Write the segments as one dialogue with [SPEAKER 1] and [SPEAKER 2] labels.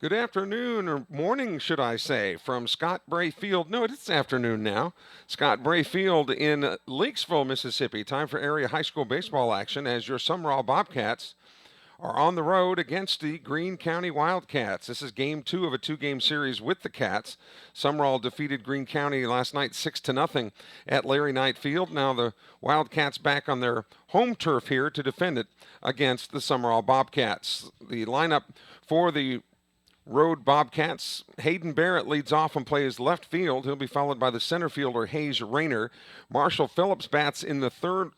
[SPEAKER 1] Good afternoon, or morning, should I say, from Scott Bray Field. No, it's afternoon now. Scott Bray Field in Leakesville, Mississippi. Time for area high school baseball action as your Sumrall Bobcats are on the road against the Greene County Wildcats. This is game two of a two-game series with the Cats. Sumrall defeated Greene County last night 6-0 at Larry Knight Field. Now the Wildcats back on their home turf here to defend it against the Sumrall Bobcats. The lineup for the Road Bobcats. Hayden Barrett leads off and plays left field. He'll be followed by the center fielder Hayes Rayner. Marshall Phillips bats in the third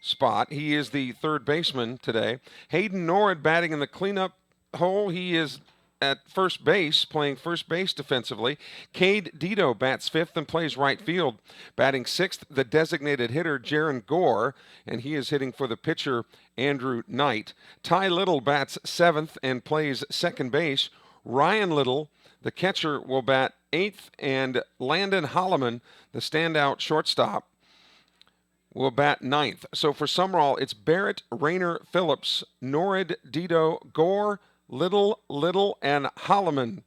[SPEAKER 1] spot. He is the third baseman today. Hayden Norrid batting in the cleanup hole. He is at first base, playing first base defensively. Cade Dito bats fifth and plays right field. Batting sixth, the designated hitter, Jaron Gore, and he is hitting for the pitcher, Andrew Knight. Ty Little bats seventh and plays second base. Ryan Little, the catcher, will bat eighth, and Landon Holloman, the standout shortstop, will bat ninth. So for Sumrall, it's Barrett, Rayner, Phillips, Norrid, Dito, Gore, Little, and Holloman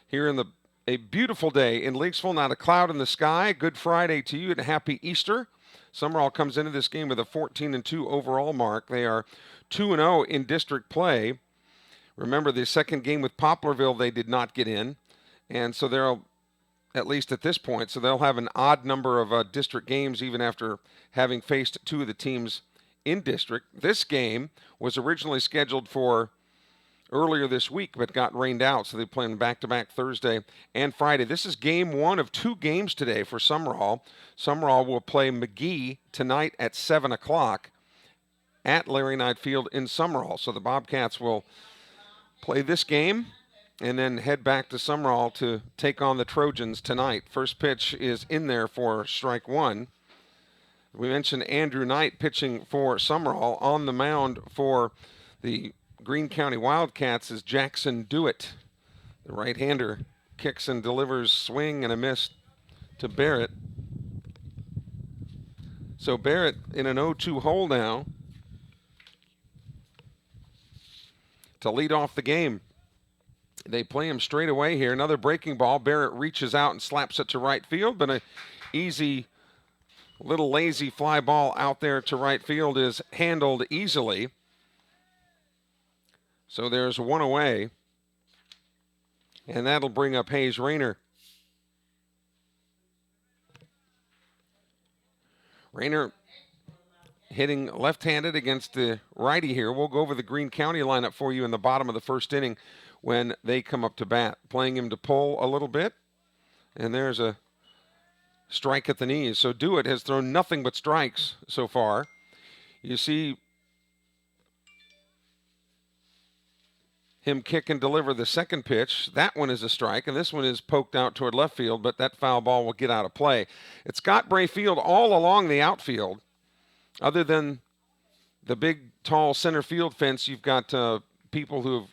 [SPEAKER 1] here in a beautiful day in Leakesville. Not a cloud in the sky. Good Friday to you and happy Easter. Sumrall comes into this game with a 14-2 overall mark. They are 2-0 in district play. Remember, the second game with Poplarville, they did not get in. And so they'll, at least at this point, so they'll have an odd number of district games even after having faced two of the teams in district. This game was originally scheduled for earlier this week, but got rained out, so they play back-to-back Thursday and Friday. This is game one of two games today for Sumrall. Sumrall will play McGee tonight at 7 o'clock at Larry Knight Field in Sumrall. So the Bobcats will play this game and then head back to Sumrall to take on the Trojans tonight. First pitch is in there for strike one. We mentioned Andrew Knight pitching for Sumrall. On the mound for the Greene County Wildcats is Jackson Dewitt. The right-hander kicks and delivers swing and a miss to Barrett. So Barrett in an 0-2 hole now to lead off the game. They play him straight away here. Another breaking ball. Barrett reaches out and slaps it to right field, but an easy, little lazy fly ball out there to right field is handled easily. So there's one away, and that'll bring up Hayes Rayner. Rayner hitting left-handed against the righty here. We'll go over the Greene County lineup for you in the bottom of the first inning when they come up to bat. Playing him to pull a little bit, and there's a strike at the knees. So Dewitt has thrown nothing but strikes so far. You see him kick and deliver the second pitch. That one is a strike, and this one is poked out toward left field, but that foul ball will get out of play. It's Scott Bray Field all along the outfield. Other than the big, tall center field fence, you've got people who have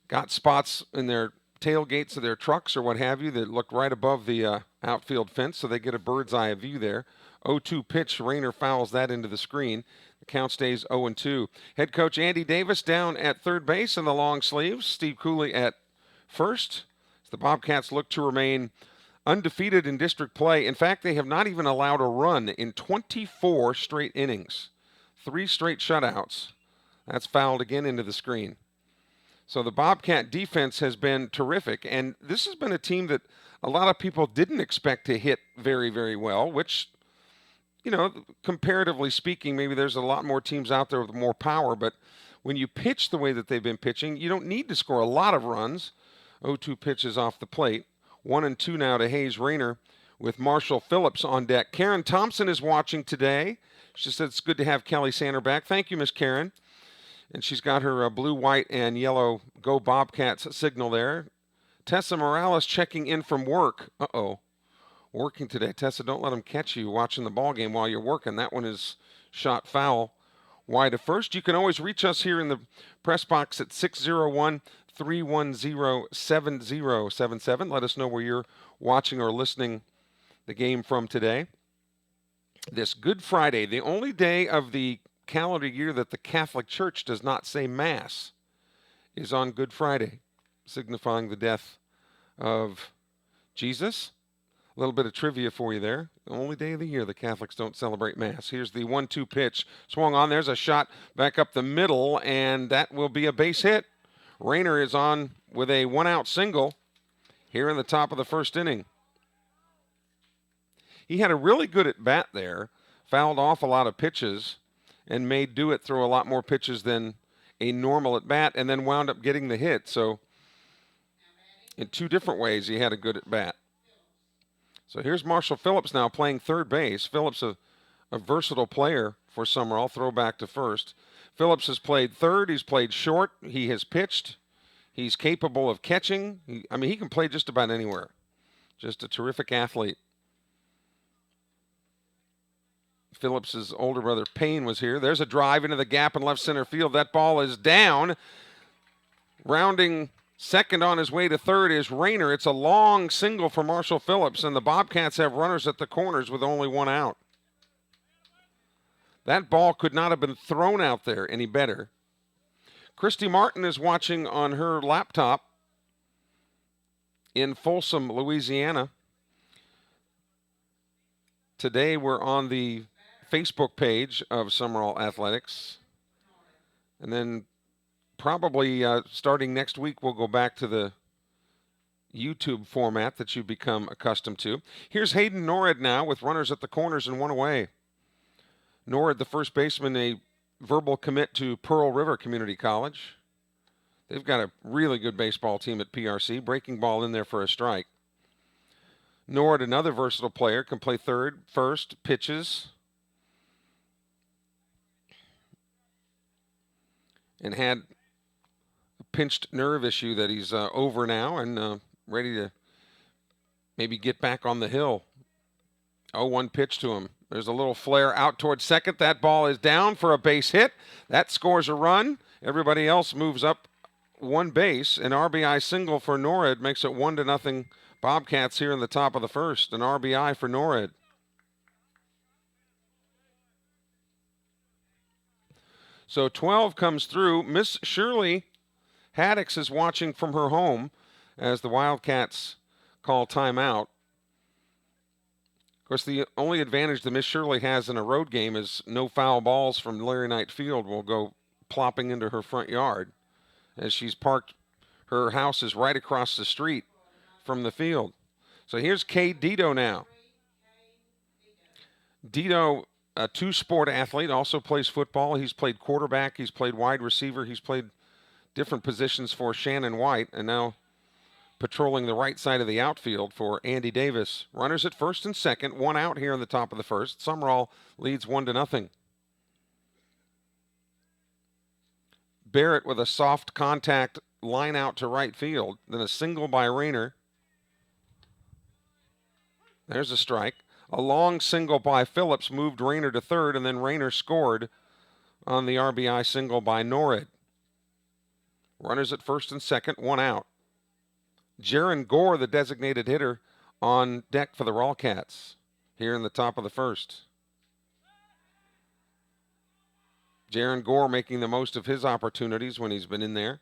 [SPEAKER 1] got spots in their tailgates of their trucks or what have you that look right above the outfield fence, so they get a bird's eye view there. 0-2 pitch, Rayner fouls that into the screen. The count stays 0-2. Head coach Andy Davis down at third base in the long sleeves. Steve Cooley at first. As the Bobcats look to remain undefeated in district play. In fact, they have not even allowed a run in 24 straight innings. 3 straight shutouts. That's fouled again into the screen. So the Bobcat defense has been terrific, and this has been a team that a lot of people didn't expect to hit very, very well, which, you know, comparatively speaking, maybe there's a lot more teams out there with more power, but when you pitch the way that they've been pitching, you don't need to score a lot of runs. 0-2 pitches off the plate. 1-2 now to Hayes Rayner with Marshall Phillips on deck. Karen Thompson is watching today. She said it's good to have Kelly Sander back. Thank you, Miss Karen. And she's got her blue, white, and yellow Go Bobcats signal there. Tessa Morales checking in from work. Uh-oh. Working today. Tessa, don't let them catch you watching the ball game while you're working. That one is shot foul wide of first. You can always reach us here in the press box at 601-310-7077. Let us know where you're watching or listening the game from today. This Good Friday, the only day of the calendar year that the Catholic Church does not say Mass, is on Good Friday. signifying the death of Jesus. A little bit of trivia for you there. The only day of the year the Catholics don't celebrate Mass. Here's the 1-2 pitch. Swung on. There's a shot back up the middle, and that will be a base hit. Rayner is on with a one-out single here in the top of the first inning. He had a really good at bat there, fouled off a lot of pitches, and made Dewitt throw a lot more pitches than a normal at bat, and then wound up getting the hit. So in two different ways, he had a good at bat. So here's Marshall Phillips now playing third base. Phillips, a versatile player for Sumrall, throw back to first. Phillips has played third. He's played short. He has pitched. He's capable of catching. He can play just about anywhere. Just a terrific athlete. Phillips's older brother Payne was here. There's a drive into the gap in left center field. That ball is down. Rounding second on his way to third is Rayner. It's a long single for Marshall Phillips, and the Bobcats have runners at the corners with only one out. That ball could not have been thrown out there any better. Christy Martin is watching on her laptop in Folsom, Louisiana. Today we're on the Facebook page of Sumrall Athletics. And then probably starting next week, we'll go back to the YouTube format that you've become accustomed to. Here's Hayden Norrid now with runners at the corners and one away. Norrid, the first baseman, a verbal commit to Pearl River Community College. They've got a really good baseball team at PRC. Breaking ball in there for a strike. Norrid, another versatile player, can play third, first, pitches. And had a pinched nerve issue that he's over now and ready to maybe get back on the hill. 0-1 pitch to him. There's a little flare out towards second. That ball is down for a base hit. That scores a run. Everybody else moves up one base. An RBI single for Norrid makes it 1-0 Bobcats here in the top of the first. An RBI for Norrid. So 12 comes through. Miss Shirley Haddix is watching from her home as the Wildcats call timeout. Of course, the only advantage that Miss Shirley has in a road game is no foul balls from Larry Knight Field will go plopping into her front yard, as she's parked. Her house is right across the street from the field. So here's Cade Dito now. Dito, a two-sport athlete, also plays football. He's played quarterback. He's played wide receiver. He's played different positions for Shannon White, and now patrolling the right side of the outfield for Andy Davis. Runners at first and second, one out here in the top of the first. Sumrall leads 1-0. Barrett with a soft contact line out to right field. Then a single by Rayner. There's a strike. A long single by Phillips moved Rayner to third, and then Rayner scored on the RBI single by Norrid. Runners at first and second, one out. Jaron Gore, the designated hitter, on deck for the Rawcats here in the top of the first. Jaron Gore making the most of his opportunities when he's been in there.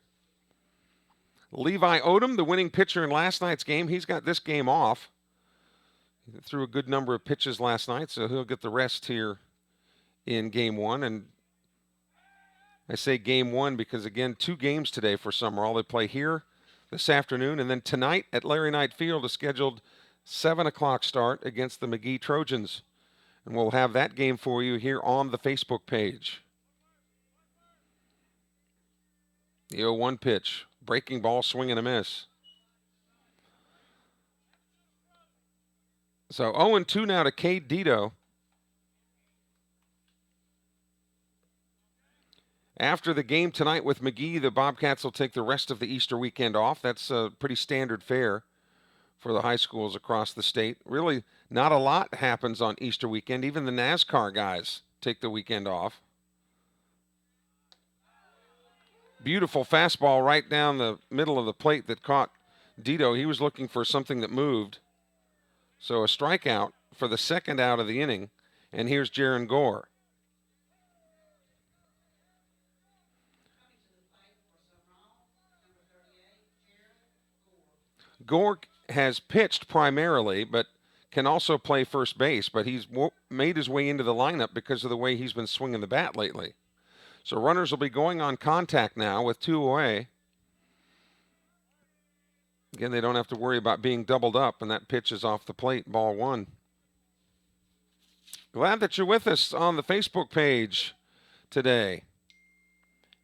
[SPEAKER 1] Levi Odom, the winning pitcher in last night's game, he's got this game off. He threw a good number of pitches last night, so he'll get the rest here in game one. And I say game one because, again, 2 games today for Sumrall. They play here this afternoon, and then tonight at Larry Knight Field, a scheduled 7 o'clock start against the McGee Trojans. And we'll have that game for you here on the Facebook page. The 0-1 pitch. Breaking ball, swing and a miss. So 0-2 now to Cade Dito. After the game tonight with McGee, the Bobcats will take the rest of the Easter weekend off. That's a pretty standard fare for the high schools across the state. Really, not a lot happens on Easter weekend. Even the NASCAR guys take the weekend off. Beautiful fastball right down the middle of the plate that caught Dito. He was looking for something that moved. So a strikeout for the second out of the inning. And here's Jaron Gore. Gore has pitched primarily, but can also play first base, but he's made his way into the lineup because of the way he's been swinging the bat lately. So runners will be going on contact now with 2 away. Again, they don't have to worry about being doubled up, and that pitch is off the plate, ball 1. Glad that you're with us on the Facebook page today.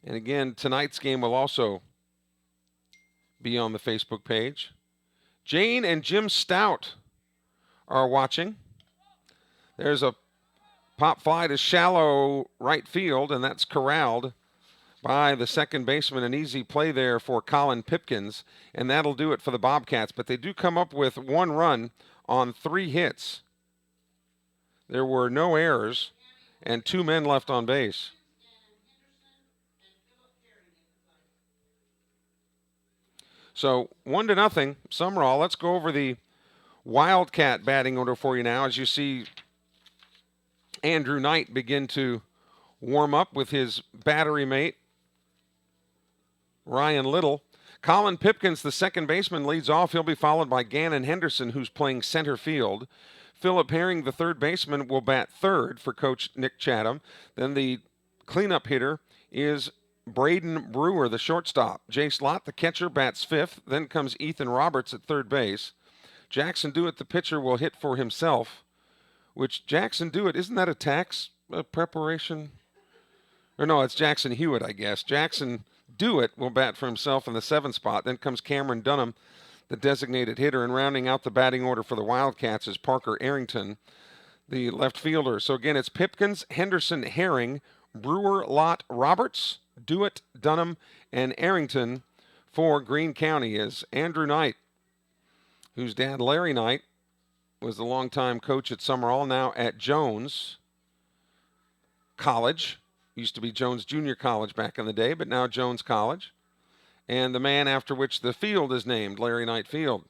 [SPEAKER 1] And again, tonight's game will also be on the Facebook page. Jane and Jim Stout are watching. There's a pop fly to shallow right field, and that's corralled by the second baseman. An easy play there for Colin Pipkins, and that'll do it for the Bobcats. But they do come up with 1 run on 3 hits. There were no errors and 2 men left on base. So 1-0, Sumrall. Let's go over the Wildcat batting order for you now as you see Andrew Knight begin to warm up with his battery mate, Ryan Little. Colin Pipkins, the second baseman, leads off. He'll be followed by Gannon Henderson, who's playing center field. Philip Herring, the third baseman, will bat third for Coach Nick Chatham. Then the cleanup hitter is Braden Brewer, the shortstop. Jay Slott, the catcher, bats fifth. Then comes Ethan Roberts at third base. Jackson Dewitt, the pitcher, will hit for himself, which Jackson Dewitt, isn't that a tax preparation? Or no, it's Jackson Hewitt, I guess. Jackson Dewitt will bat for himself in the 7th spot. Then comes Cameron Dunham, the designated hitter, and rounding out the batting order for the Wildcats is Parker Arrington, the left fielder. So again, it's Pipkins, Henderson, Herring, Brewer, Lott, Roberts, Dewitt, Dunham, and Arrington for Greene County. Is Andrew Knight, whose dad, Larry Knight, was the longtime coach at Sumrall, now at Jones College. Used to be Jones Junior College back in the day, but now Jones College. And the man after which the field is named, Larry Knight Field.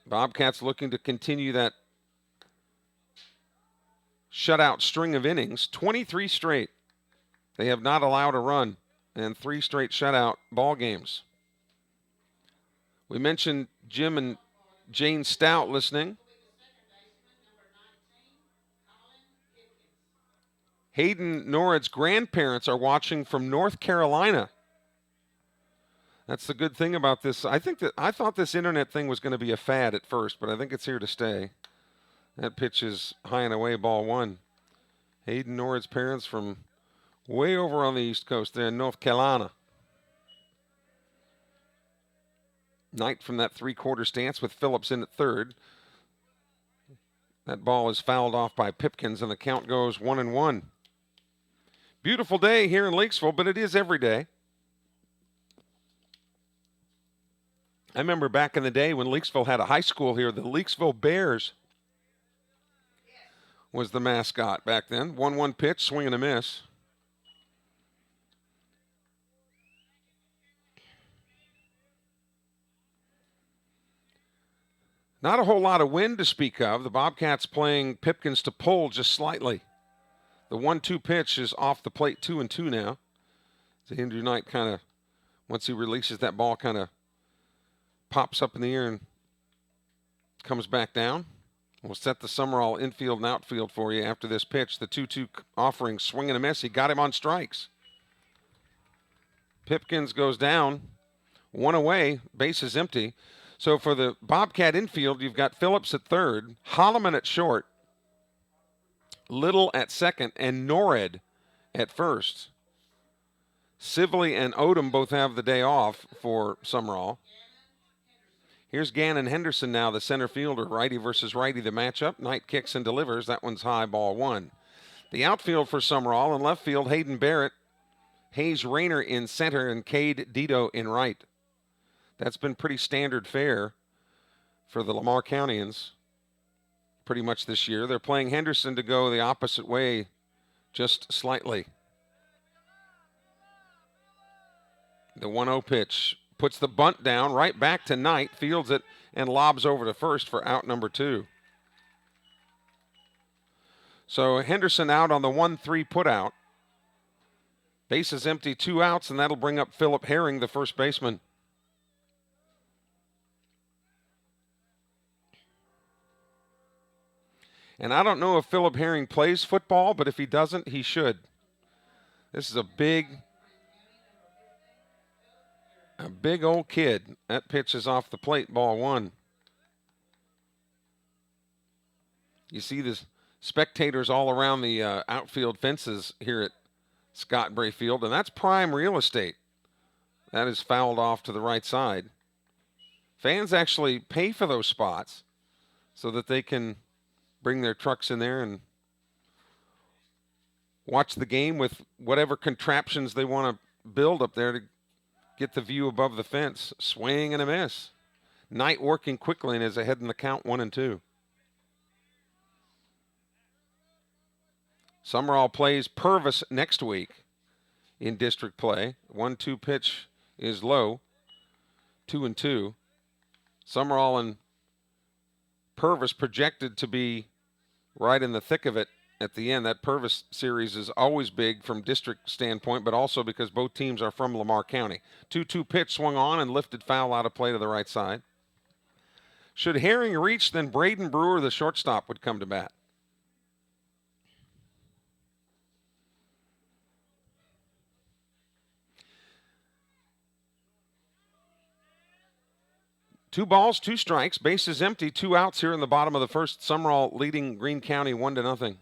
[SPEAKER 1] Bobcats looking to continue that shutout string of innings, 23 straight. They have not allowed a run, and 3 straight shutout ball games. We mentioned Jim and Jane Stout listening. Hayden Norrid's grandparents are watching from North Carolina. That's the good thing about this. I thought this internet thing was going to be a fad at first, but I think it's here to stay. That pitch is high and away, ball 1. Hayden Norrid's parents from way over on the East Coast there in North Carolina. Knight from that 3-quarter stance with Phillips in at third. That ball is fouled off by Pipkins, and the count goes 1-1. Beautiful day here in Leakesville, but it is every day. I remember back in the day when Leakesville had a high school here, the Leakesville Bears was the mascot back then. 1-1 pitch, swing and a miss. Not a whole lot of wind to speak of. The Bobcats playing Pipkins to pull just slightly. The 1-2 pitch is off the plate, 2-2 now. So Andrew Knight kind of, once he releases that ball, kind of pops up in the air and comes back down. We'll set the Sumrall infield and outfield for you after this pitch. The 2-2 offering, swing and a miss. He got him on strikes. Pipkins goes down, 1 away, base is empty. So for the Bobcat infield, you've got Phillips at third, Holloman at short, Little at second, and Norrid at first. Sibley and Odom both have the day off for Sumrall. Here's Gannon Henderson now, the center fielder, righty versus righty, the matchup. Knight kicks and delivers. That one's high, ball 1. The outfield for Sumrall, in left field, Hayden Barrett, Hayes Rayner in center, and Cade Dito in right. That's been pretty standard fare for the Lamar Countyans pretty much this year. They're playing Henderson to go the opposite way just slightly. The 1-0 pitch puts the bunt down, right back to Knight, fields it, and lobs over to first for out number 2. So Henderson out on the 1-3 putout. Base is empty, 2 outs, and that'll bring up Philip Herring, the first baseman. And I don't know if Philip Herring plays football, but if he doesn't, he should. This is a big old kid. That pitch is off the plate, ball one. You see the spectators all around the outfield fences here at Scott Bray Field, and that's prime real estate. That is fouled off to the right side. Fans actually pay for those spots so that they can bring their trucks in there and watch the game with whatever contraptions they want to build up there to get the view above the fence. Swing and a miss. Knight working quickly and is ahead in the count 1-2. Sumrall plays Purvis next week in district play. 1-2 pitch is low. 2-2. Sumrall and Purvis projected to be right in the thick of it at the end. That Purvis series is always big from district standpoint, but also because both teams are from Lamar County. 2-2 pitch swung on and lifted foul out of play to the right side. Should Herring reach, then Braden Brewer, the shortstop, would come to bat. Two balls, two strikes, bases empty, 2 outs here in the bottom of the first. Sumrall leading Greene County 1-0.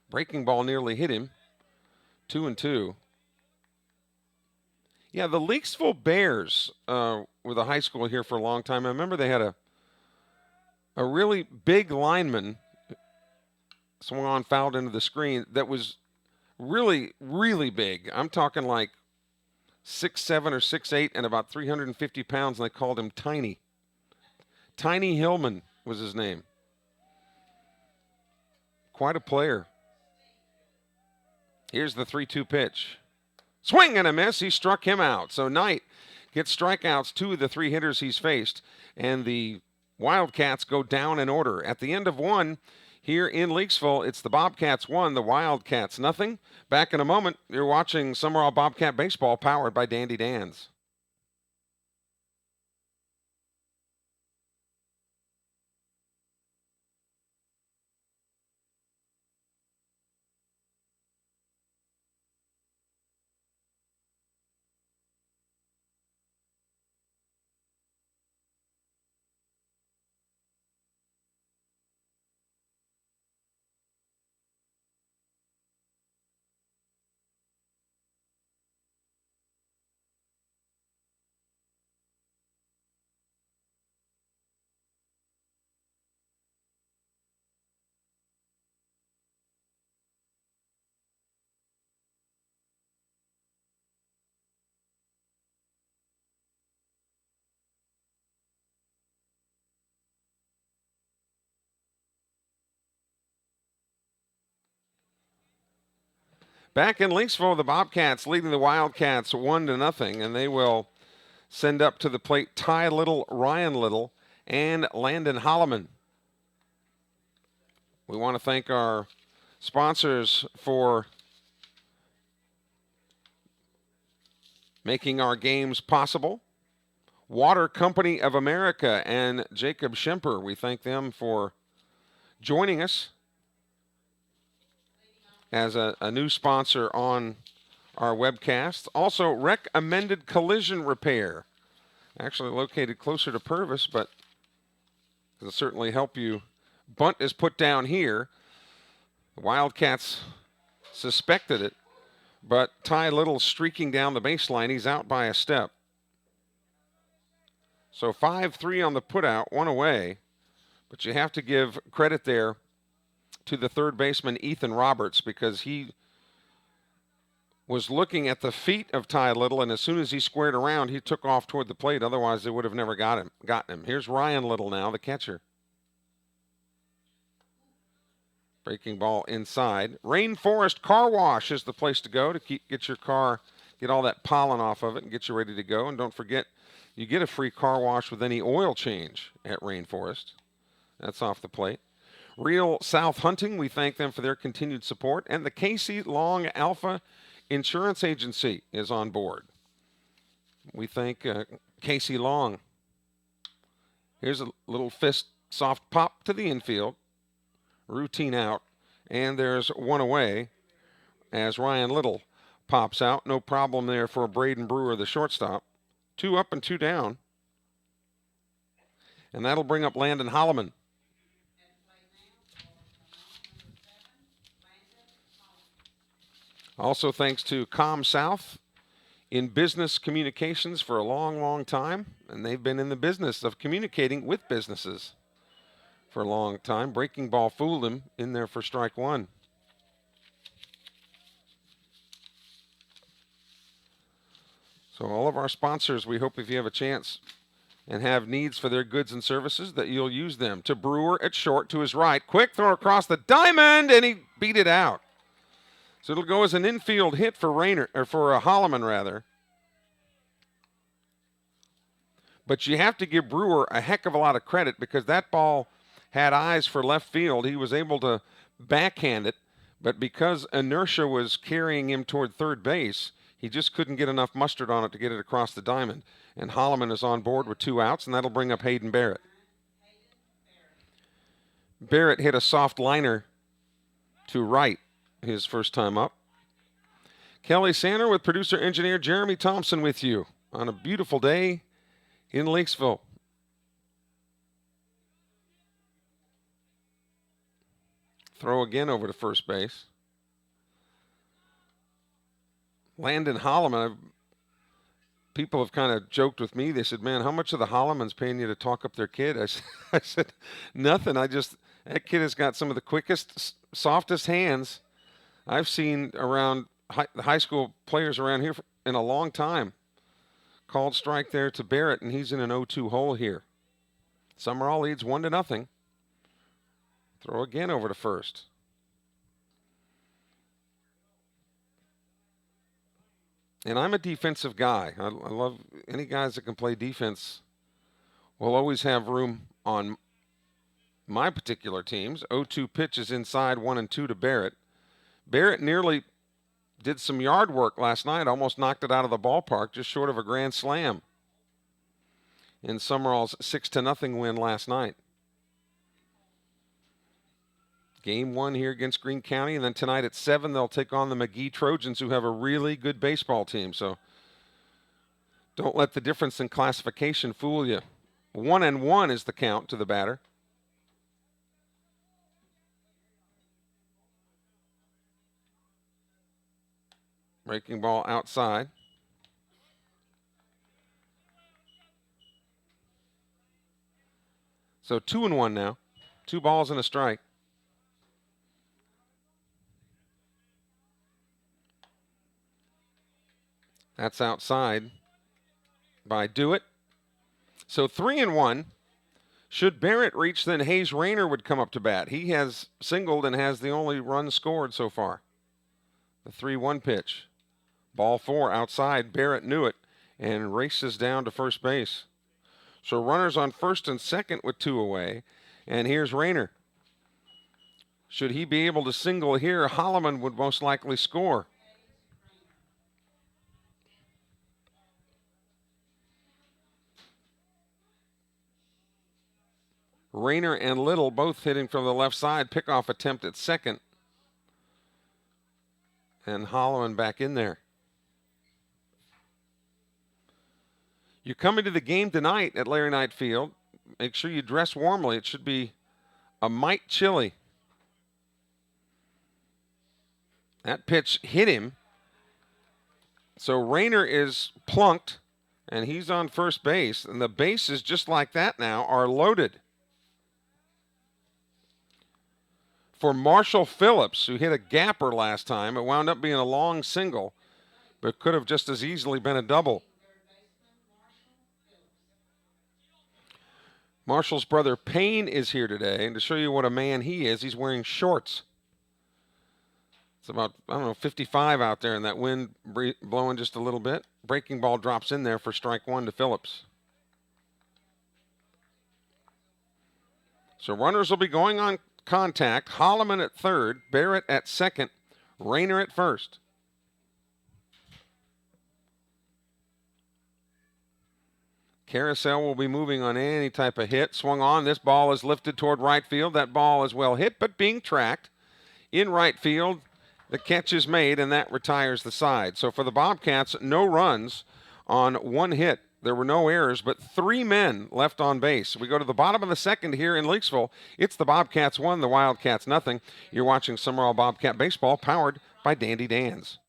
[SPEAKER 1] Breaking ball nearly hit him. 2-2. Yeah, the Leakesville Bears were the high school here for a long time. I remember they had a really big lineman swung on, fouled into the screen that was really, really big. I'm talking like 6'7" or 6'8" and about 350 pounds, and they called him Tiny. Tiny Hillman was his name. Quite a player. Here's the 3-2 pitch. Swing and a miss. He struck him out. So Knight gets strikeouts, 2 of the 3 hitters he's faced, and the Wildcats go down in order. At the end of 1 here in Leakesville, it's the Bobcats 1, the Wildcats nothing. Back in a moment, you're watching Sumrall Bobcat Baseball powered by Dandy Dan's. Back in Leakesville, the Bobcats leading the Wildcats 1-0, and they will send up to the plate Ty Little, Ryan Little, and Landon Holloman. We want to thank our sponsors for making our games possible. Water Company of America and Jacob Schemper. We thank them for joining us as a new sponsor on our webcast. Also, Recommended Collision Repair. Actually located closer to Purvis, but it'll certainly help you. Bunt is put down here. The Wildcats suspected it, but Ty Little streaking down the baseline. He's out by a step. So 5-3 on the putout, 1 away. But you have to give credit there to the third baseman, Ethan Roberts, because he was looking at the feet of Ty Little, and as soon as he squared around, he took off toward the plate. Otherwise, they would have never gotten him. Here's Ryan Little now, the catcher. Breaking ball inside. Rainforest Car Wash is the place to go to get your car, get all that pollen off of it and get you ready to go. And don't forget, you get a free car wash with any oil change at Rainforest. That's off the plate. Real South Hunting, we thank them for their continued support. And the Casey Long Alpha Insurance Agency is on board. We thank Casey Long. Here's a little fist soft pop to the infield. routine out, and there's one away as Ryan Little pops out. No problem there for Braden Brewer, the shortstop. 2 up and 2 down. And that'll bring up Landon Holloman. Also thanks to ComSouth in business communications for a long, long time. And they've been in the business of communicating with businesses for a long time. Breaking ball fooled him in there for strike one. So all of our sponsors, we hope if you have a chance and have needs for their goods and services that you'll use them. To Brewer at short to his right. Quick throw across the diamond, and he beat it out. So it'll go as an infield hit for Rayner, or for Holloman rather. But you have to give Brewer a heck of a lot of credit because that ball had eyes for left field. He was able to backhand it, but because inertia was carrying him toward third base, he just couldn't get enough mustard on it to get it across the diamond. And Holloman is on board with 2 outs, and that'll bring up Hayden Barrett. Barrett hit a soft liner to right his first time up. Kelly Sander with producer-engineer Jeremy Thompson with you on a beautiful day in Lakesville. Throw again over to first base. Landon Holloman, people have kind of joked with me. They said, man, how much are the Hollomans paying you to talk up their kid? I said, nothing. That kid has got some of the quickest, softest hands I've seen around high school players around here in a long time. Called strike there to Barrett, and he's in an 0-2 hole here. Sumrall leads 1-0. Throw again over to first. And I'm a defensive guy. I love any guys that can play defense. Will always have room on my particular teams. 0-2 pitch is inside, 1-2 to Barrett. Barrett nearly did some yard work last night, almost knocked it out of the ballpark, just short of a grand slam in Sumrall's 6-0 win last night. Game 1 here against Greene County, and then tonight at 7 they'll take on the McGee Trojans, who have a really good baseball team. So don't let the difference in classification fool you. 1-1 is the count to the batter. Breaking ball outside. So 2-1 now. 2 balls and a strike. That's outside by Dewitt. So 3-1. Should Barrett reach, then Hayes Rayner would come up to bat. He has singled and has the only run scored so far. The 3-1 pitch. Ball 4 outside. Barrett knew it and races down to first base. So runners on first and second with 2 away. And here's Rayner. Should he be able to single here, Holloman would most likely score. Rayner and Little both hitting from the left side. Pickoff attempt at second. And Holloman back in there. You come into the game tonight at Larry Knight Field, make sure you dress warmly. It should be a mite chilly. That pitch hit him. So Rayner is plunked, and he's on first base. And the bases, just like that now, are loaded. For Marshall Phillips, who hit a gapper last time, it wound up being a long single, but could have just as easily been a double. Marshall's brother Payne is here today, and to show you what a man he is, he's wearing shorts. It's about, 55 out there, and that wind blowing just a little bit. Breaking ball drops in there for strike 1 to Phillips. So runners will be going on contact. Holloman at third, Barrett at second, Rayner at first. Carousel will be moving on any type of hit. Swung on. This ball is lifted toward right field. That ball is well hit, but being tracked in right field. The catch is made, and that retires the side. So for the Bobcats, no runs on one hit. There were no errors, but 3 men left on base. We go to the bottom of the second here in Leakesville. It's the Bobcats 1, the Wildcats nothing. You're watching Sumrall Bobcat Baseball, powered by Dandy Dan's.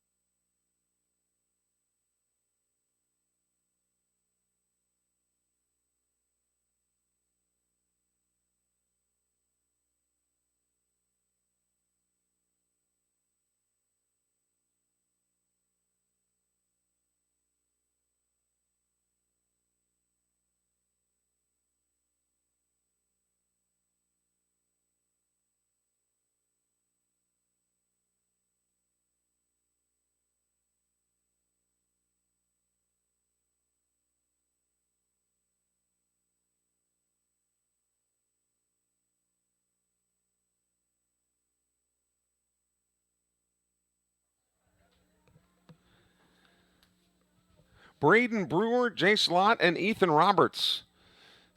[SPEAKER 1] Braden Brewer, Jay Slott, and Ethan Roberts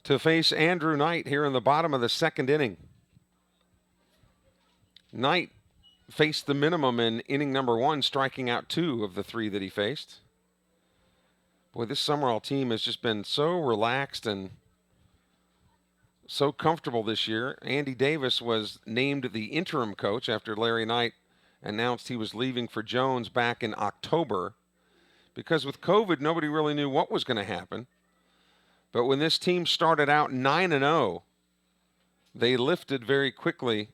[SPEAKER 1] to face Andrew Knight here in the bottom of the second inning. Knight faced the minimum in inning number 1, striking out 2 of the 3 that he faced. Boy, this Sumrall team has just been so relaxed and so comfortable this year. Andy Davis was named the interim coach after Larry Knight announced he was leaving for Jones back in October. Because with COVID, nobody really knew what was going to happen. But when this team started out 9-0, they lifted very quickly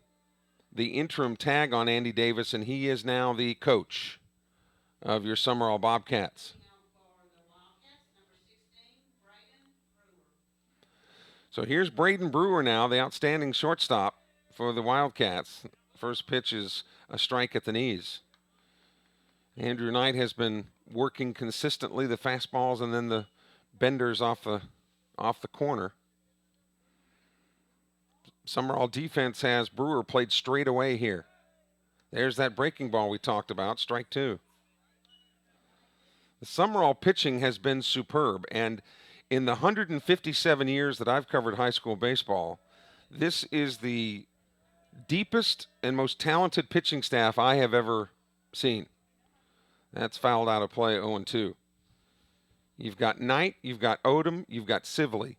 [SPEAKER 1] the interim tag on Andy Davis, and he is now the coach of your Sumrall Bobcats. So here's Braden Brewer now, the outstanding shortstop for the Wildcats. First pitch is a strike at the knees. Andrew Knight has been working consistently the fastballs and then the benders off the corner. Sumrall defense has Brewer played straight away here. There's that breaking ball we talked about, strike 2. The Sumrall pitching has been superb, and in the 157 years that I've covered high school baseball, this is the deepest and most talented pitching staff I have ever seen. That's fouled out of play, 0-2. You've got Knight, you've got Odom, you've got Sibley,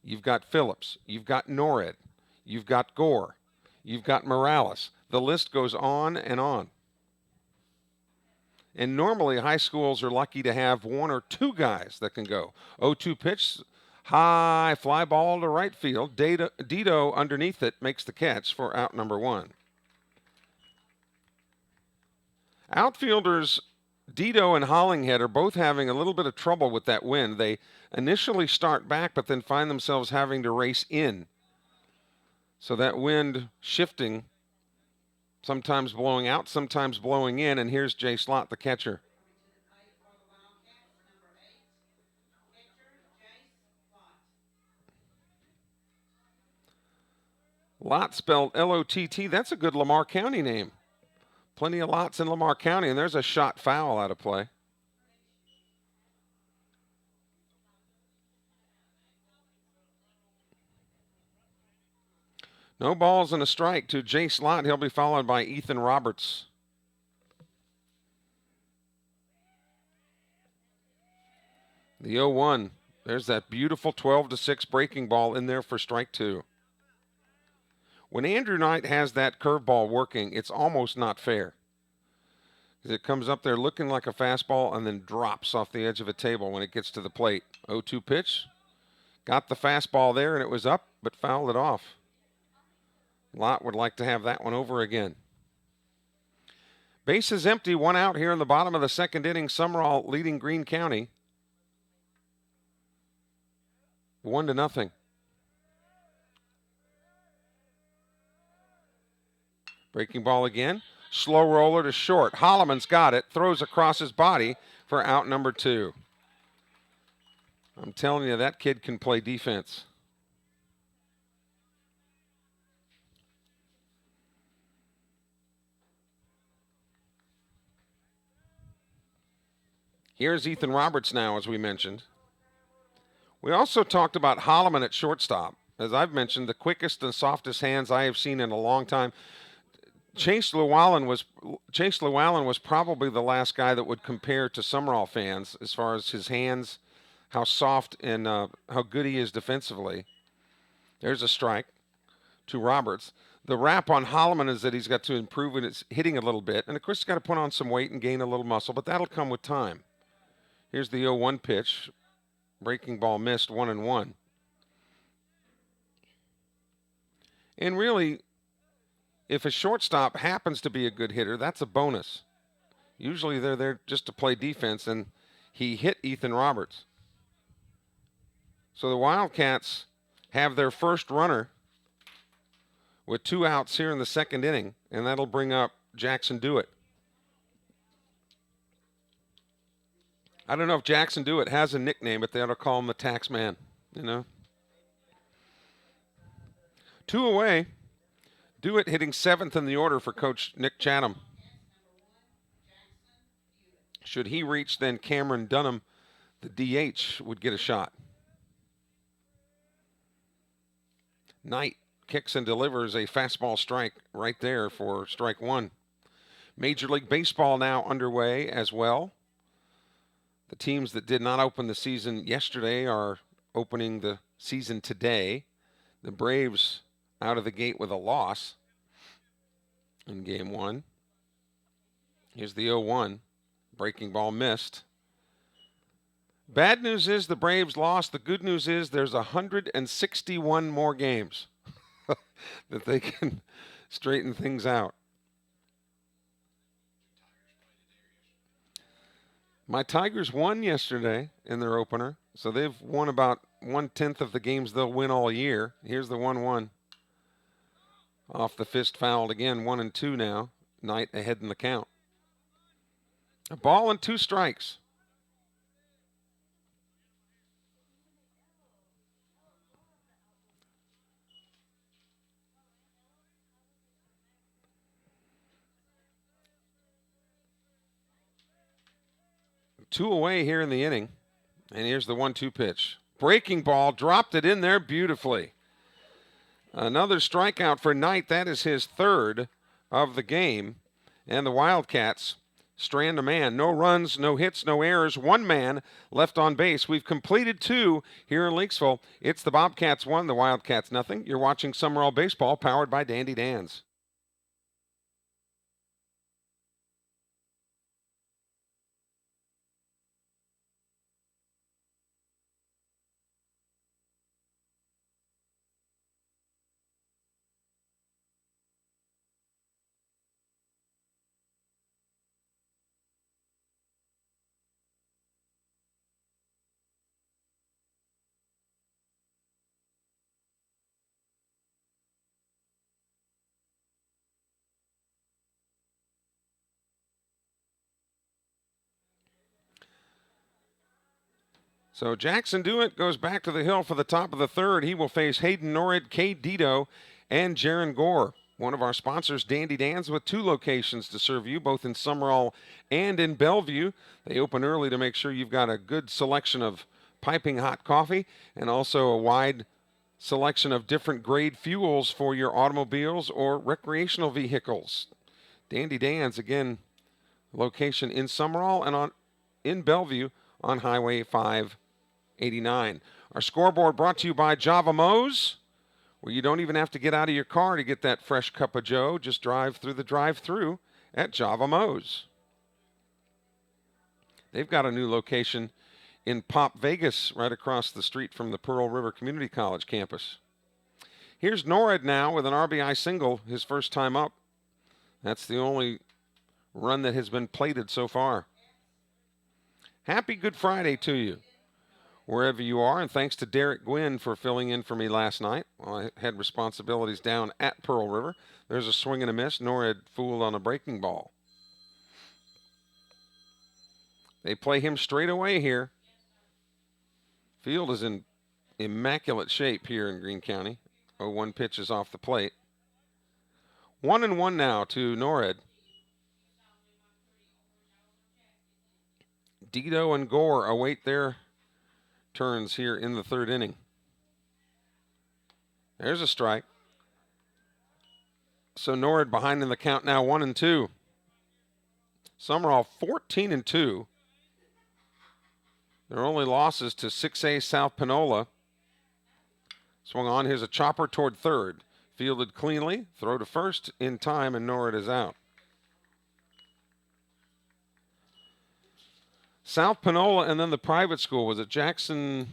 [SPEAKER 1] you've got Phillips, you've got Norred, you've got Gore, you've got Morales. The list goes on and on. And normally high schools are lucky to have 1 or 2 guys that can go. 0-2 pitch, high fly ball to right field. Dito underneath it makes the catch for out number 1. Outfielders Dito and Hollinghead are both having a little bit of trouble with that wind. They initially start back, but then find themselves having to race in. So that wind shifting, sometimes blowing out, sometimes blowing in, and here's Jay Slott, the catcher. Lott spelled L-O-T-T. That's a good Lamar County name. Plenty of lots in Lamar County, and there's a shot foul out of play. No balls and a strike to Jay Slott. He'll be followed by Ethan Roberts. The 0-1. There's that beautiful 12-6 breaking ball in there for strike 2. When Andrew Knight has that curveball working, it's almost not fair. It comes up there looking like a fastball and then drops off the edge of a table when it gets to the plate. 0-2 pitch. Got the fastball there and it was up, but fouled it off. Lott would like to have that one over again. Base is empty, 1 out here in the bottom of the second inning. Sumrall leading Greene County 1-0. Breaking ball again. Slow roller to short. Holloman's got it. Throws across his body for out number 2. I'm telling you, that kid can play defense. Here's Ethan Roberts now, as we mentioned. We also talked about Holloman at shortstop. As I've mentioned, the quickest and softest hands I have seen in a long time. Chase Llewellyn was probably the last guy that would compare to Sumrall fans as far as his hands, how soft and how good he is defensively. There's a strike to Roberts. The rap on Holloman is that he's got to improve in his hitting a little bit, and of course he's got to put on some weight and gain a little muscle, but that'll come with time. Here's the 0-1 pitch. Breaking ball missed, 1-1. And really, if a shortstop happens to be a good hitter, that's a bonus. Usually they're there just to play defense, and he hit Ethan Roberts. So the Wildcats have their first runner with 2 outs here in the second inning, and that'll bring up Jackson Dewitt. I don't know if Jackson Dewitt has a nickname, but they ought to call him the Tax Man, you know. 2 away. Dewitt hitting 7th in the order for Coach Nick Chatham. Should he reach, then Cameron Dunham, the DH, would get a shot. Knight kicks and delivers a fastball strike right there for strike 1. Major League Baseball now underway as well. The teams that did not open the season yesterday are opening the season today. The Braves out of the gate with a loss in game 1. Here's the 0-1. Breaking ball missed. Bad news is the Braves lost. The good news is there's 161 more games that they can straighten things out. My Tigers won yesterday in their opener, so they've won about 1/10 of the games they'll win all year. Here's the 1-1. Off the fist fouled again, 1-2 now. Knight ahead in the count. A ball and 2 strikes. Two away here in the inning. And here's the 1-2 pitch. Breaking ball, dropped it in there beautifully. Another strikeout for Knight. That is his 3rd of the game. And the Wildcats strand a man. No runs, no hits, no errors. 1 man left on base. We've completed 2 here in Leakesville. It's the Bobcats 1, the Wildcats nothing. You're watching Sumrall Baseball, powered by Dandy Dan's. So Jackson Dewitt goes back to the hill for the top of the 3rd. He will face Hayden Norrid, Cade Dito, and Jaron Gore. One of our sponsors, Dandy Dan's, with 2 locations to serve you, both in Sumrall and in Bellevue. They open early to make sure you've got a good selection of piping hot coffee and also a wide selection of different grade fuels for your automobiles or recreational vehicles. Dandy Dan's, again, location in Sumrall and in Bellevue on Highway 589. Our scoreboard brought to you by Java Mo's, where you don't even have to get out of your car to get that fresh cup of joe. Just drive through the drive-thru at Java Mo's. They've got a new location in Pop Vegas, right across the street from the Pearl River Community College campus. Here's Norrid now with an RBI single, his first time up. That's the only run that has been plated so far. Happy Good Friday to you, wherever you are, and thanks to Derek Gwynn for filling in for me last night while I had responsibilities down at Pearl River. There's a swing and a miss. Norrid fooled on a breaking ball. They play him straight away here. Field is in immaculate shape here in Greene County. 0-1 pitch is off the plate. 1-1 now to Norrid. Dito and Gore await their turns here in the third inning. There's a strike. So Norwood behind in the count now, 1-2. Sumrall 14-2. Their only losses to 6A South Panola. Swung on. Here's a chopper toward third. Fielded cleanly. Throw to first in time, and Norwood is out. South Panola and then the private school. Was it Jackson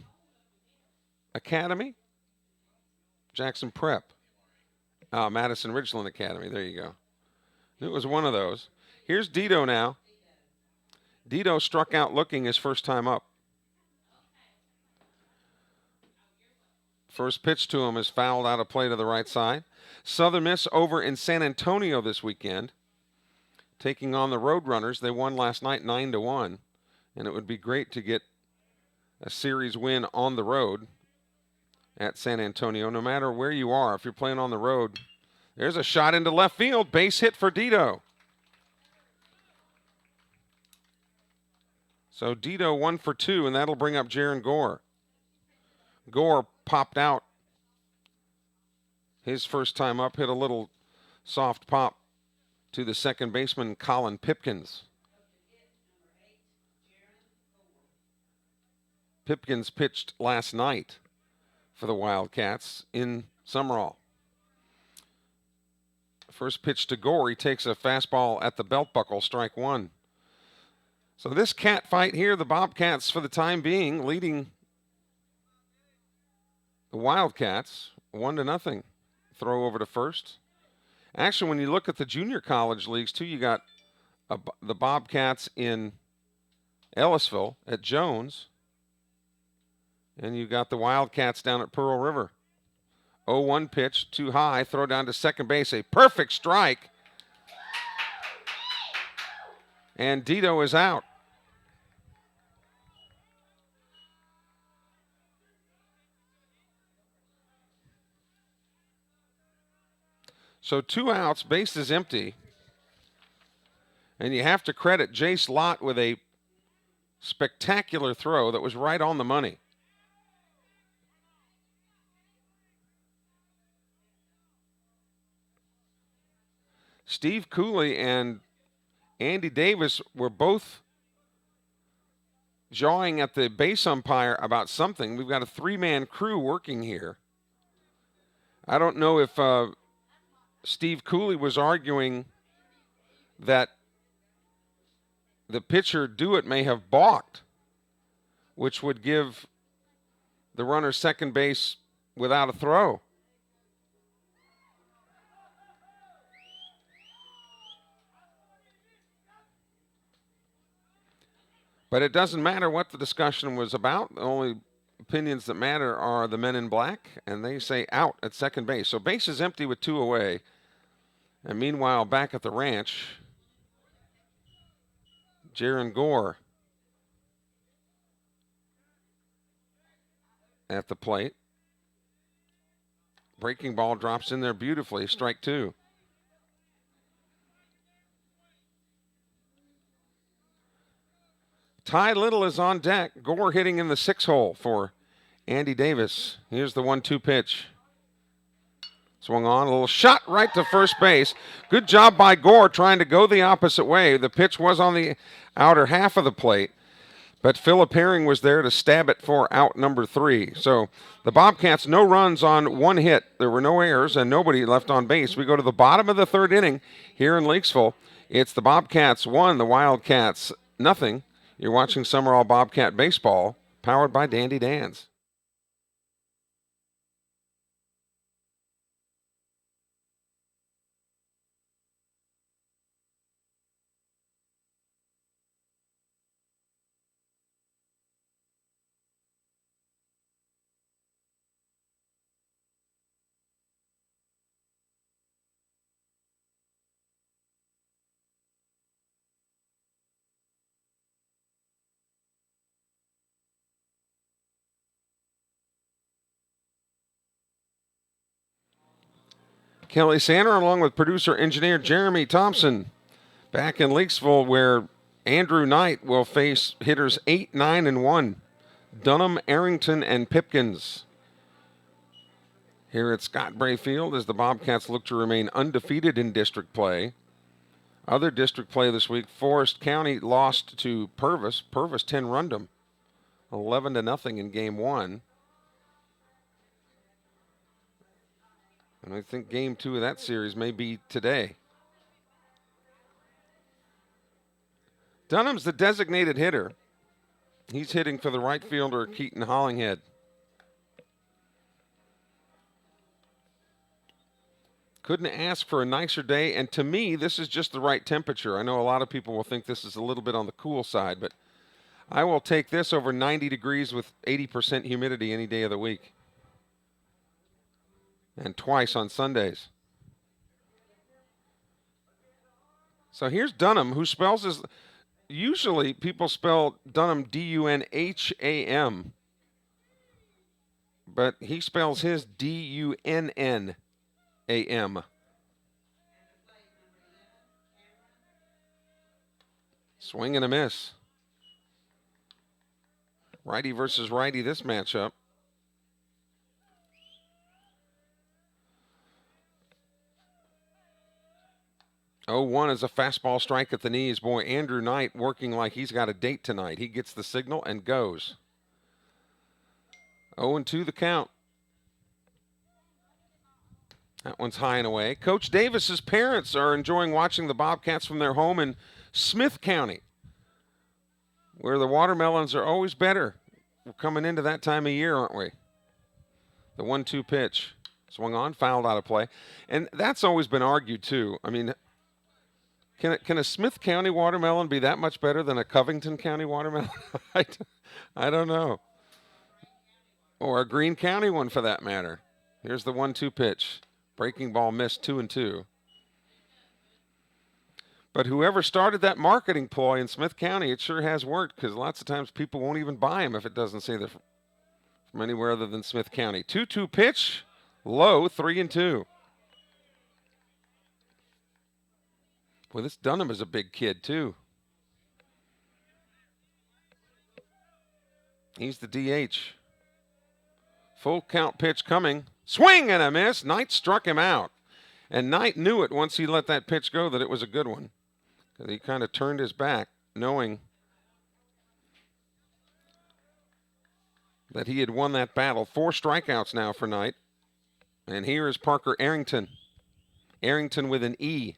[SPEAKER 1] Academy? Jackson Prep. Madison Ridgeland Academy. There you go. It was one of those. Here's Dito now. Dito struck out looking his first time up. First pitch to him is fouled out of play to the right side. Southern Miss over in San Antonio this weekend, taking on the Roadrunners. They won last night 9-1, and it would be great to get a series win on the road at San Antonio, no matter where you are. If you're playing on the road, there's a shot into left field. Base hit for Dito. So Dito 1 for 2, and that'll bring up Jaron Gore. Gore popped out his first time up, hit a little soft pop to the second baseman, Colin Pipkins. Pipkins pitched last night for the Wildcats in Sumrall. First pitch to Gore, he takes a fastball at the belt buckle, strike one. So this cat fight here, the Bobcats for the time being leading the Wildcats 1-0. Throw over to first. Actually, when you look at the junior college leagues too, you got the Bobcats in Ellisville at Jones, and you got the Wildcats down at Pearl River. 0-1 pitch, too high, throw down to second base, a perfect strike. And Dito is out. So 2 outs, base is empty. And you have to credit Jace Lott with a spectacular throw that was right on the money. Steve Cooley and Andy Davis were both jawing at the base umpire about something. We've got a 3-man crew working here. I don't know if Steve Cooley was arguing that the pitcher Dewitt may have balked, which would give the runner second base without a throw. But it doesn't matter what the discussion was about. The only opinions that matter are the men in black, and they say out at second base. So base is empty with 2 away. And meanwhile, back at the ranch, Jaron Gore at the plate. Breaking ball drops in there beautifully. Strike 2. Ty Little is on deck. Gore hitting in the 6-hole for Andy Davis. Here's the 1-2 pitch. Swung on, a little shot right to first base. Good job by Gore trying to go the opposite way. The pitch was on the outer half of the plate, but Philip Herring was there to stab it for out number 3. So the Bobcats, no runs on 1 hit. There were no errors and nobody left on base. We go to the bottom of the 3rd inning here in Leakesville. It's the Bobcats 1, the Wildcats nothing. You're watching Sumrall Bobcat Baseball, powered by Dandy Dan's. Kelly Sander along with producer engineer Jeremy Thompson back in Leakesville, where Andrew Knight will face hitters 8, 9, and 1. Dunham, Arrington, and Pipkins here at Scott Bray Field as the Bobcats look to remain undefeated in district play. Other district play this week, Forest County lost to Purvis. Purvis 10-run them, 11-0 in game one. And I think game two of that series may be today. Dunham's the designated hitter. He's hitting for the right fielder, Keaton Hollinghead. Couldn't ask for a nicer day, and to me, this is just the right temperature. I know a lot of people will think this is a little bit on the cool side, but I will take this over 90 degrees with 80% humidity any day of the week. And twice on Sundays. So here's Dunham, who spells his... Usually people spell Dunham D-U-N-H-A-M, but he spells his D-U-N-N-A-M. Swing and a miss. Righty versus righty this matchup. 0-1 is a fastball strike at the knees. Boy, Andrew Knight working like he's got a date tonight. He gets the signal and goes. 0-2 the count. That one's high and away. Coach Davis's parents are enjoying watching the Bobcats from their home in Smith County, where the watermelons are always better. We're coming into that time of year, aren't we? The 1-2 pitch. Swung on, fouled out of play. And that's always been argued, too. I mean, can a Smith County watermelon be that much better than a Covington County watermelon? I don't know. Or a Greene County one, for that matter. Here's the 1-2 pitch. Breaking ball missed, 2-2. But whoever started that marketing ploy in Smith County, it sure has worked, because lots of times people won't even buy them if it doesn't say they're from anywhere other than Smith County. 2-2 pitch, low, 3-2. Well, this Dunham is a big kid, too. He's the DH. Full count pitch coming. Swing and a miss. Knight struck him out. And Knight knew it once he let that pitch go that it was a good one. Because he kind of turned his back, knowing that he had won that battle. 4 strikeouts now for Knight. And here is Parker Arrington. Arrington with an E.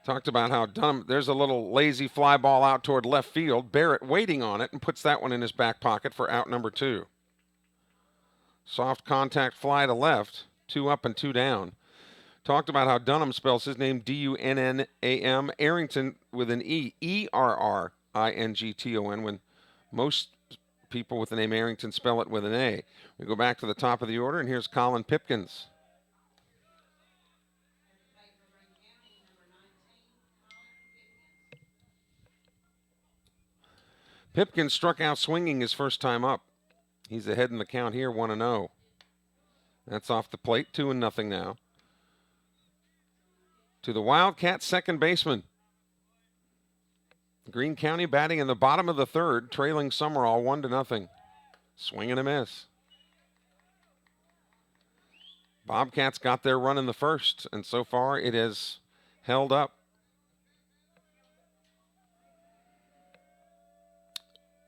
[SPEAKER 1] Talked about how Dunham, there's a little lazy fly ball out toward left field. Barrett waiting on it and puts that one in his back pocket for out number 2. Soft contact fly to left, 2 up and 2 down. Talked about how Dunham spells his name D-U-N-N-A-M, Arrington with an E, E-R-R-I-N-G-T-O-N, when most people with the name Arrington spell it with an A. We go back to the top of the order, and here's Colin Pipkins. Pipkins struck out swinging his first time up. He's ahead in the count here, 1-0. That's off the plate, 2-0 now. To the Wildcats' second baseman. Greene County batting in the bottom of the third, trailing Sumrall 1-0. Swing and a miss. Bobcats got their run in the first, and so far it has held up.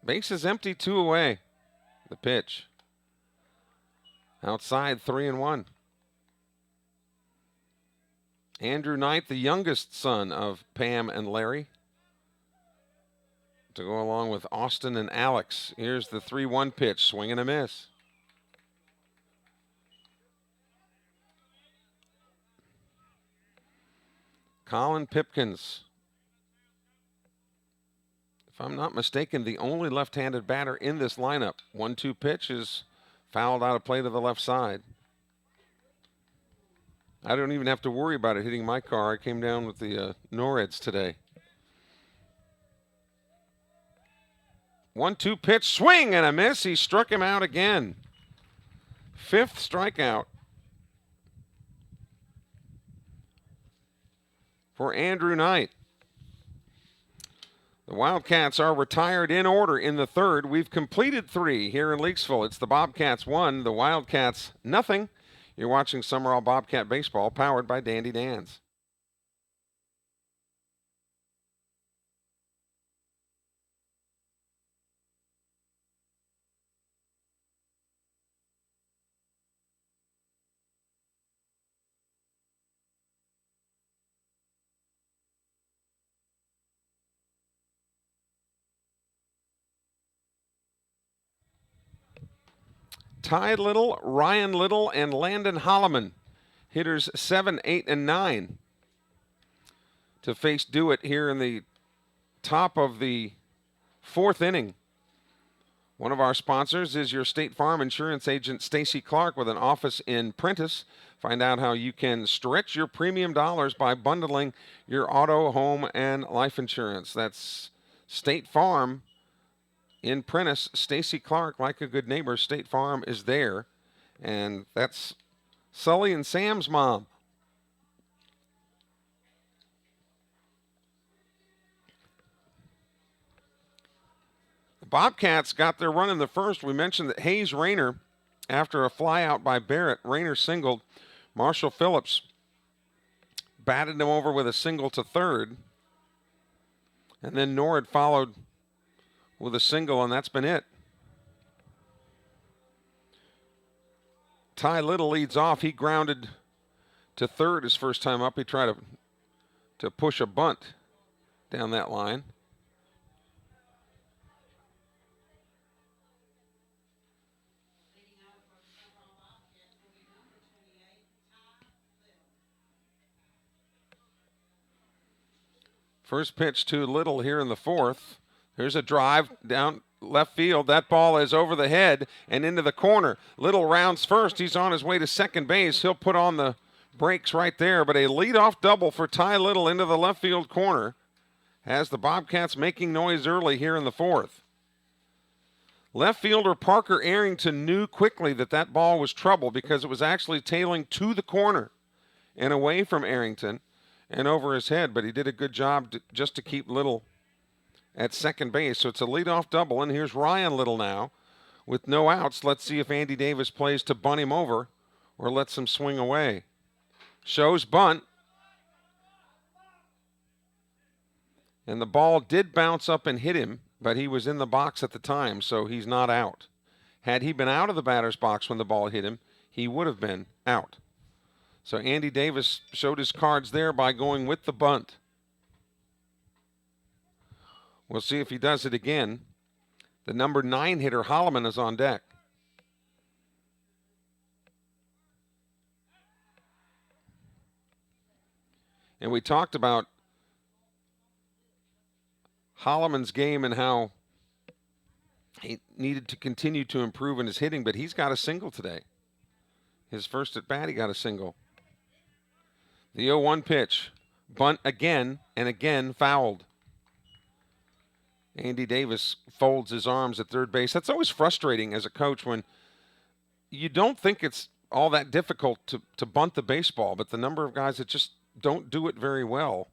[SPEAKER 1] Base is empty, 2 away. The pitch. Outside, 3-1. Andrew Knight, the youngest son of Pam and Larry, to go along with Austin and Alex. Here's the 3-1 pitch, swing and a miss. Colin Pipkins, if I'm not mistaken, the only left-handed batter in this lineup. 1-2 pitch is fouled out of play to the left side. I don't even have to worry about it hitting my car. I came down with the NORADs today. 1-2 pitch, swing and a miss. He struck him out again. 5th strikeout. for Andrew Knight. The Wildcats are retired in order in the third. We've completed 3 here in Leakesville. It's the Bobcats 1, the Wildcats nothing. You're watching Sumrall Bobcat Baseball, powered by Dandy Dan's. Ty Little, Ryan Little, and Landon Holloman, hitters 7, 8, and 9, to face Dewitt here in the top of the 4th inning. One of our sponsors is your State Farm insurance agent, Stacy Clark, with an office in Prentice. Find out how you can stretch your premium dollars by bundling your auto, home, and life insurance. That's State Farm in Prentice. Stacy Clark, like a good neighbor, State Farm is there. And that's Sully and Sam's mom. The Bobcats got their run in the first. We mentioned that Hayes Rayner, after a flyout by Barrett, Rayner singled. Marshall Phillips batted him over with a single to third. And then Nord followed with a single, and that's been it. Ty Little leads off. He grounded to third his first time up. He tried to push a bunt down that line. First pitch to Little here in the 4th. There's a drive down left field. That ball is over the head and into the corner. Little rounds first. He's on his way to second base. He'll put on the brakes right there. But a leadoff double for Ty Little into the left field corner has the Bobcats making noise early here in the 4th. Left fielder Parker Arrington knew quickly that ball was trouble because it was actually tailing to the corner and away from Arrington and over his head. But he did a good job just to keep Little at second base. So it's a leadoff double, and here's Ryan Little now with no outs. Let's see if Andy Davis plays to bunt him over or lets him swing away. Shows bunt. And the ball did bounce up and hit him, but he was in the box at the time, so he's not out. Had he been out of the batter's box when the ball hit him, he would have been out. So Andy Davis showed his cards there by going with the bunt. We'll see if he does it again. The number 9 hitter, Holloman, is on deck. And we talked about Holloman's game and how he needed to continue to improve in his hitting, but he's got a single today. His first at bat, he got a single. The 0-1 pitch. Bunt again and again fouled. Andy Davis folds his arms at third base. That's always frustrating as a coach when you don't think it's all that difficult to bunt the baseball, but the number of guys that just don't do it very well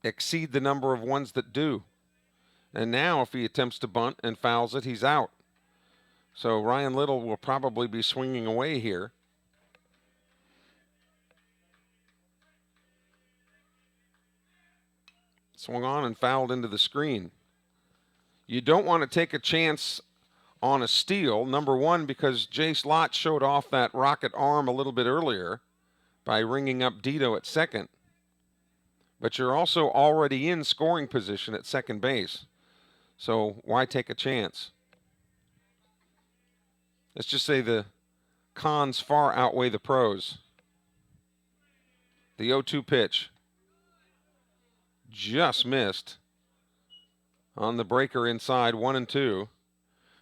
[SPEAKER 1] exceed the number of ones that do. And now if he attempts to bunt and fouls it, he's out. So Ryan Little will probably be swinging away here. Swung on and fouled into the screen. You don't want to take a chance on a steal, number one, because Jace Lott showed off that rocket arm a little bit earlier by ringing up Dito at second. But you're also already in scoring position at second base. So why take a chance? Let's just say the cons far outweigh the pros. The 0-2 pitch. Just missed on the breaker inside, 1-2.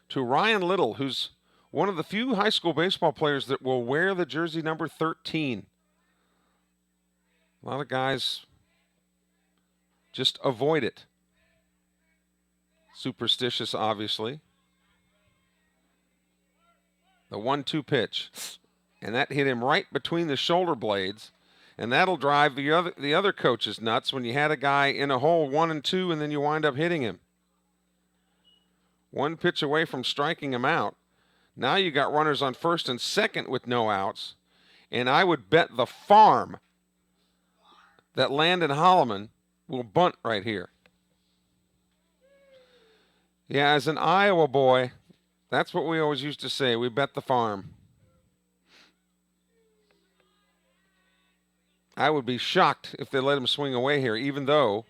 [SPEAKER 1] To Ryan Little, who's one of the few high school baseball players that will wear the jersey number 13. A lot of guys just avoid it. Superstitious, obviously. The 1-2 pitch. And that hit him right between the shoulder blades. And that'll drive the other coaches nuts when you had a guy in a hole 1 and 2 and then you wind up hitting him. One pitch away from striking him out. Now you got runners on first and second with no outs. And I would bet the farm that Landon Holloman will bunt right here. Yeah, as an Iowa boy, that's what we always used to say. We bet the farm. I would be shocked if they let him swing away here, even though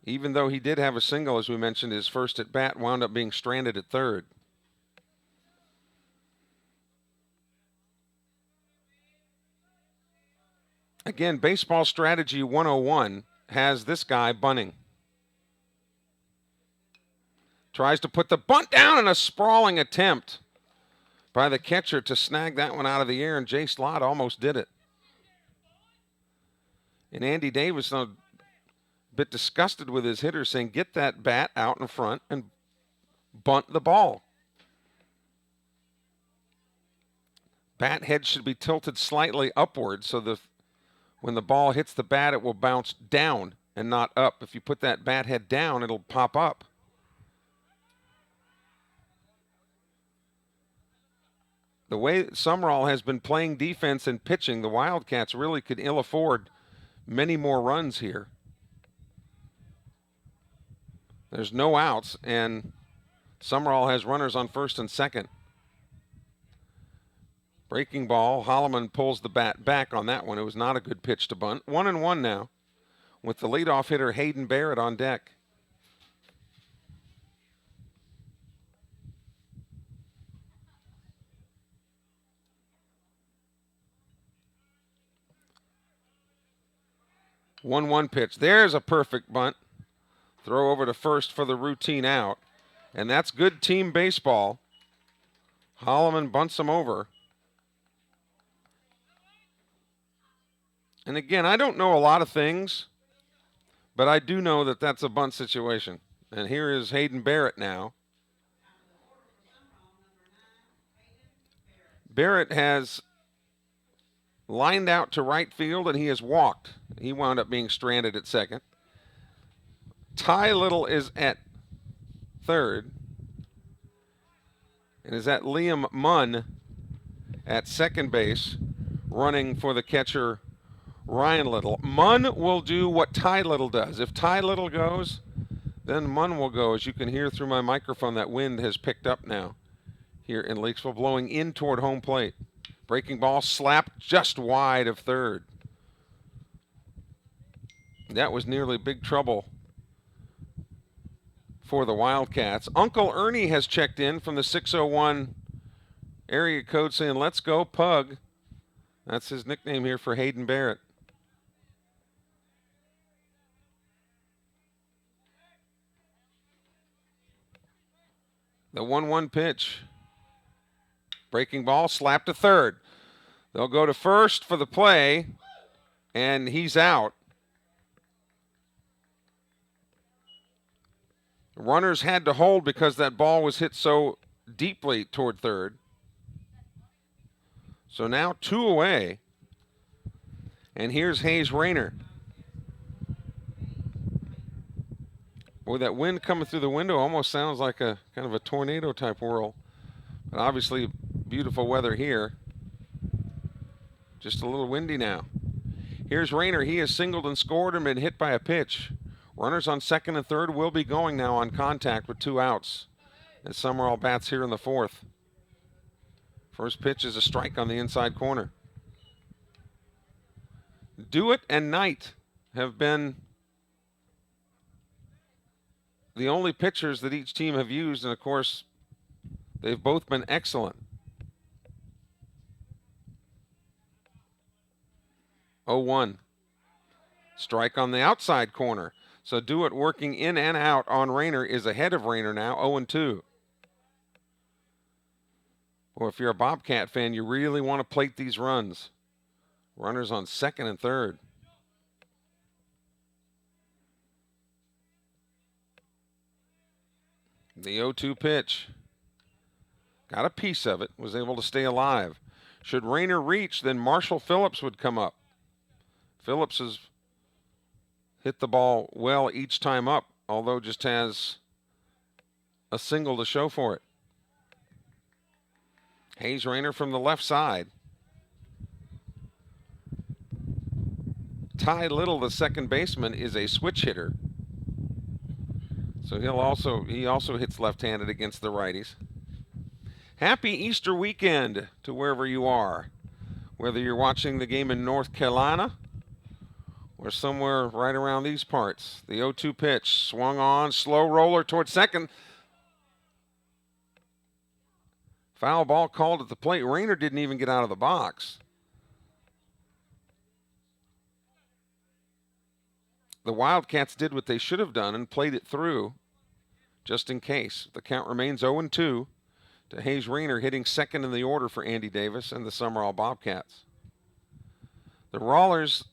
[SPEAKER 1] he did have a single, as we mentioned, his first at bat wound up being stranded at third. Again, baseball strategy 101 has this guy bunting. Tries to put the bunt down in a sprawling attempt by the catcher to snag that one out of the air, and Jay Slott almost did it. And Andy Davis, a bit disgusted with his hitter, saying, get that bat out in front and bunt the ball. Bat head should be tilted slightly upward so when the ball hits the bat, it will bounce down and not up. If you put that bat head down, it'll pop up. The way Sumrall has been playing defense and pitching, the Wildcats really could ill afford many more runs here. There's no outs, and Sumrall has runners on first and second. Breaking ball, Holloman pulls the bat back on that one. It was not a good pitch to bunt. 1-1 now with the leadoff hitter Hayden Barrett on deck. One pitch. There's a perfect bunt. Throw over to first for the routine out. And that's good team baseball. Holloman bunts him over. And again, I don't know a lot of things, but I do know that that's a bunt situation. And here is Hayden Barrett now. Barrett has lined out to right field, and he has walked. He wound up being stranded at second. Ty Little is at third. And is that Liam Munn at second base, running for the catcher Ryan Little. Munn will do what Ty Little does. If Ty Little goes, then Munn will go. As you can hear through my microphone, that wind has picked up now here in Leakesville, blowing in toward home plate. Breaking ball slapped just wide of third. That was nearly big trouble for the Wildcats. Uncle Ernie has checked in from the 601 area code saying, let's go, Pug. That's his nickname here for Hayden Barrett. The 1-1 pitch. Breaking ball, slap to third. They'll go to first for the play, and he's out. Runners had to hold because that ball was hit so deeply toward third. So now 2 away. And here's Hayes Rayner. Boy, that wind coming through the window almost sounds like a kind of a tornado type whirl. But obviously beautiful weather here. Just a little windy now. Here's Rayner. He has singled and scored and been hit by a pitch. Runners on second and third will be going now on contact with 2 outs. And Sumrall bats here in the 4th. First pitch is a strike on the inside corner. Dewitt and Knight have been the only pitchers that each team have used, and of course, they've both been excellent. 0-1. Strike on the outside corner. So Dewitt working in and out on Rayner is ahead of Rayner now, 0-2. Well, if you're a Bobcat fan, you really want to plate these runs. Runners on second and third. The 0-2 pitch. Got a piece of it, was able to stay alive. Should Rayner reach, then Marshall Phillips would come up. Phillips has hit the ball well each time up, although just has a single to show for it. Hayes Rayner from the left side. Ty Little, the second baseman, is a switch hitter. So he also hits left-handed against the righties. Happy Easter weekend to wherever you are. Whether you're watching the game in North Carolina or somewhere right around these parts. The 0-2 pitch, swung on, slow roller towards second. Foul ball called at the plate. Rayner didn't even get out of the box. The Wildcats did what they should have done and played it through just in case. The count remains 0-2 to Hayes Rayner, hitting second in the order for Andy Davis and the Sumrall Bobcats. The Rawlers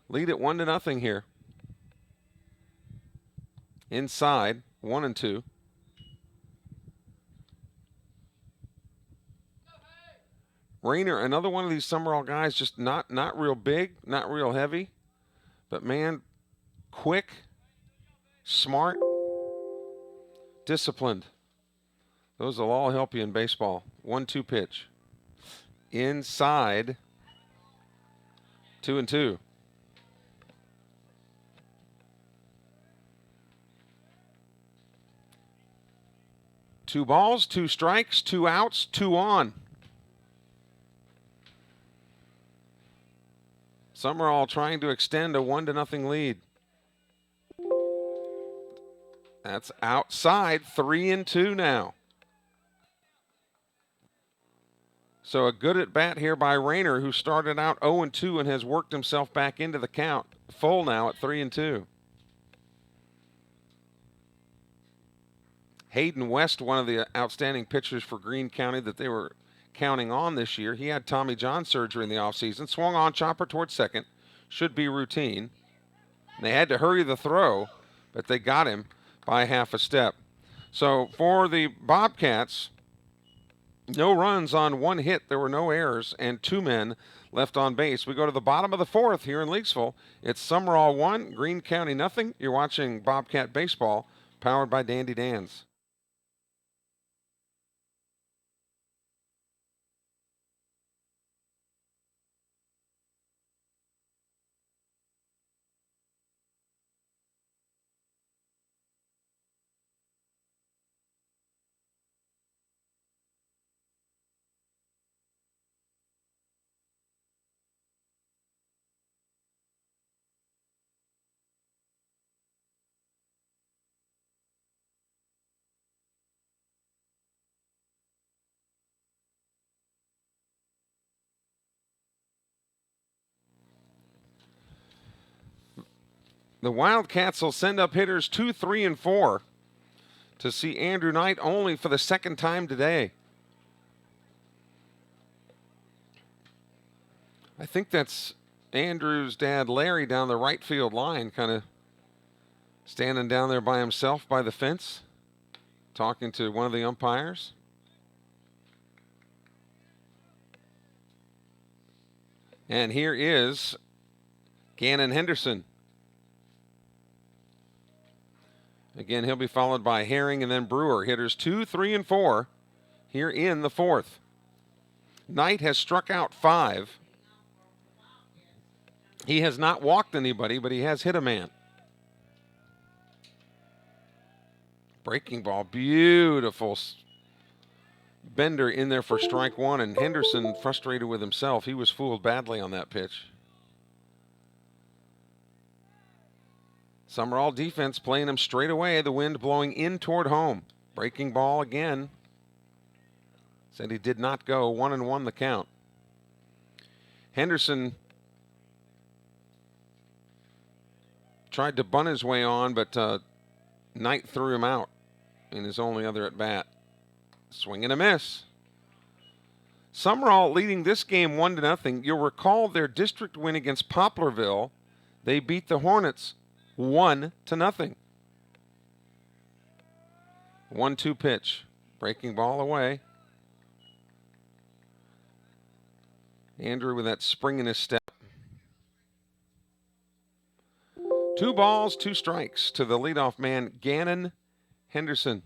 [SPEAKER 1] lead at 1-0 here. Inside, 1-2. Rayner, another one of these Sumrall guys, just not real big, not real heavy, but man, quick, smart, disciplined. Those will all help you in baseball. 1-2 pitch. Inside, 2-2. Two balls, 2 strikes, 2 outs, 2 on. Sumrall trying to extend a 1-0 lead. That's outside, 3-2 now. So a good at bat here by Rayner, who started out 0-2 and has worked himself back into the count. Full now at 3-2. Hayden West, one of the outstanding pitchers for Greene County that they were counting on this year. He had Tommy John surgery in the offseason. Swung on, chopper towards second. Should be routine. They had to hurry the throw, but they got him by half a step. So for the Bobcats, no runs on 1 hit. There were no errors and 2 men left on base. We go to the bottom of the 4th here in Leakesville. It's Sumrall 1, Greene County nothing. You're watching Bobcat Baseball, powered by Dandy Dan's. The Wildcats will send up hitters 2, 3, and 4 to see Andrew Knight only for the second time today. I think that's Andrew's dad, Larry, down the right field line, kind of standing down there by himself by the fence, talking to one of the umpires. And here is Gannon Henderson. Again, he'll be followed by Herring and then Brewer. Hitters 2, 3, and 4 here in the 4th. Knight has struck out 5. He has not walked anybody, but he has hit a man. Breaking ball, beautiful bender in there for strike 1, and Henderson frustrated with himself. He was fooled badly on that pitch. Sumrall defense playing him straight away, the wind blowing in toward home. Breaking ball again. Said he did not go. 1-1 the count. Henderson tried to bunt his way on, but Knight threw him out in his only other at bat. Swing and a miss. Sumrall leading this game 1-0. You'll recall their district win against Poplarville. They beat the Hornets 1-0. 1-2 pitch. Breaking ball away. Andrew with that spring in his step. 2 balls, 2 strikes to the leadoff man, Gannon Henderson.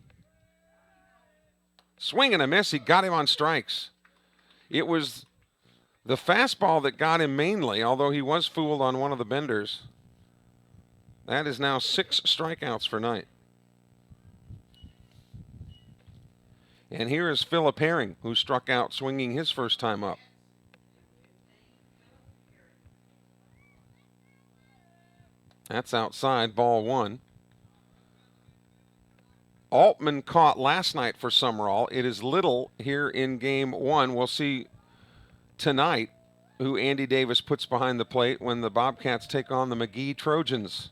[SPEAKER 1] Swing and a miss. He got him on strikes. It was the fastball that got him mainly, although he was fooled on one of the benders. That is now 6 strikeouts for Knight. And here is Phillip Herring, who struck out swinging his first time up. That's outside, ball 1. Altman caught last night for Sumrall. It is Little here in game 1. We'll see tonight who Andy Davis puts behind the plate when the Bobcats take on the McGee Trojans.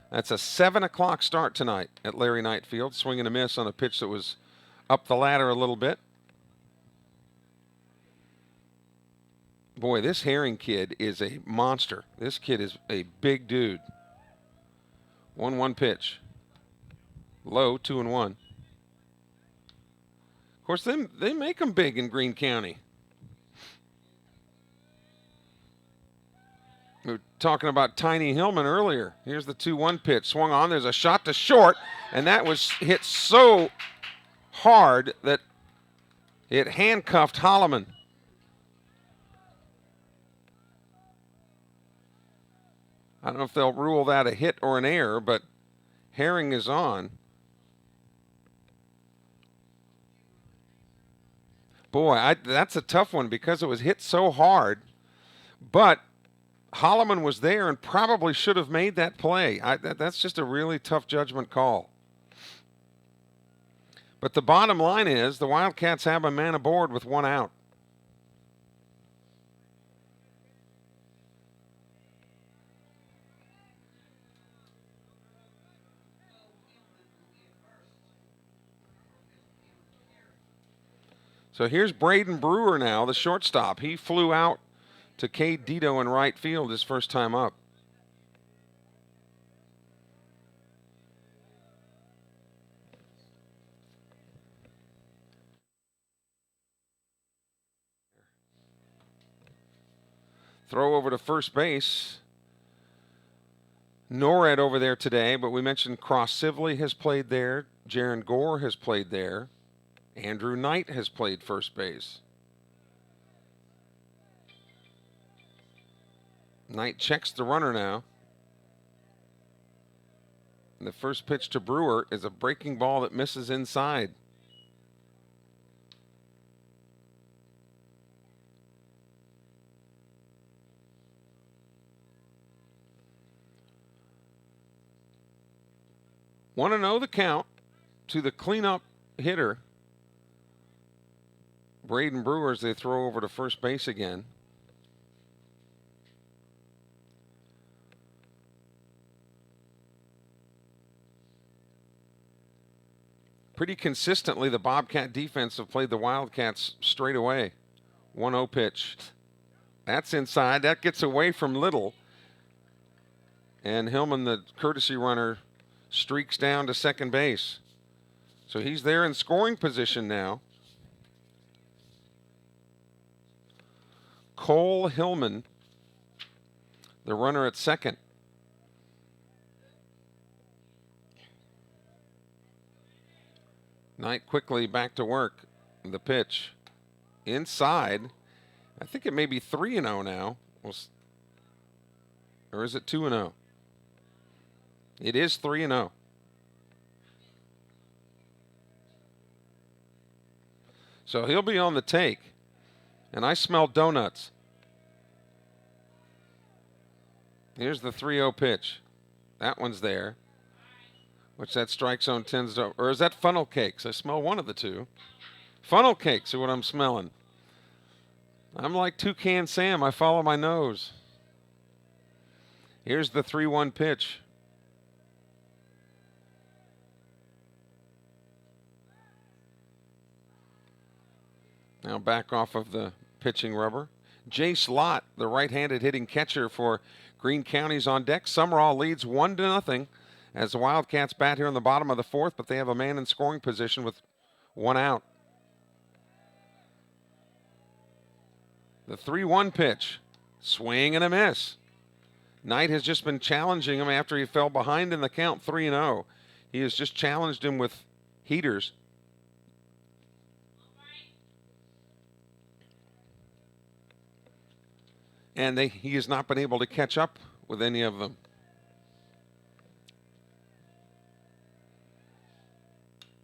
[SPEAKER 1] That's a 7 o'clock start tonight at Larry Knight Field. Swing and a miss on a pitch that was up the ladder a little bit. Boy, this Herring kid is a monster. This kid is a big dude. 1-1 pitch. Low, 2-1. Of course, they make them big in Greene County. We were talking about Tiny Hillman earlier. Here's the 2-1 pitch. Swung on. There's a shot to short, and that was hit so hard that it handcuffed Holloman. I don't know if they'll rule that a hit or an error, but Herring is on. Boy, that's a tough one because it was hit so hard. But Holloman was there and probably should have made that play. That's just a really tough judgment call. But the bottom line is the Wildcats have a man aboard with 1 out. So here's Braden Brewer now, the shortstop. He flew out to Cade Dito in right field his first time up. Throw over to first base. Norred over there today, but we mentioned Cross Sibley has played there. Jaron Gore has played there. Andrew Knight has played first base. Knight checks the runner now. And the first pitch to Brewer is a breaking ball that misses inside. Want to know the count to the cleanup hitter, Braden Brewer, as they throw over to first base again. Pretty consistently, the Bobcat defense have played the Wildcats straight away. 1-0 pitch. That's inside. That gets away from Little. And Hillman, the courtesy runner, streaks down to second base. So he's there in scoring position now. Cole Hillman, the runner at second. Knight quickly back to work. The pitch inside. I think it may be 3-0 now. Or is it 2-0? It is 3-0. So he'll be on the take. And I smell donuts. Here's the 3-0 pitch. That one's there. Which that strike zone tends to, or is that funnel cakes? I smell one of the two. Funnel cakes are what I'm smelling. I'm like Toucan Sam. I follow my nose. Here's the 3-1 pitch. Now back off of the pitching rubber. Jace Lott, the right-handed hitting catcher for Greene County's on deck. Sumrall leads 1-0 as the Wildcats bat here in the bottom of the fourth, but they have a man in scoring position with 1 out. The 3-1 pitch. Swing and a miss. Knight has just been challenging him after he fell behind in the count 3-0. He has just challenged him with heaters. And he has not been able to catch up with any of them.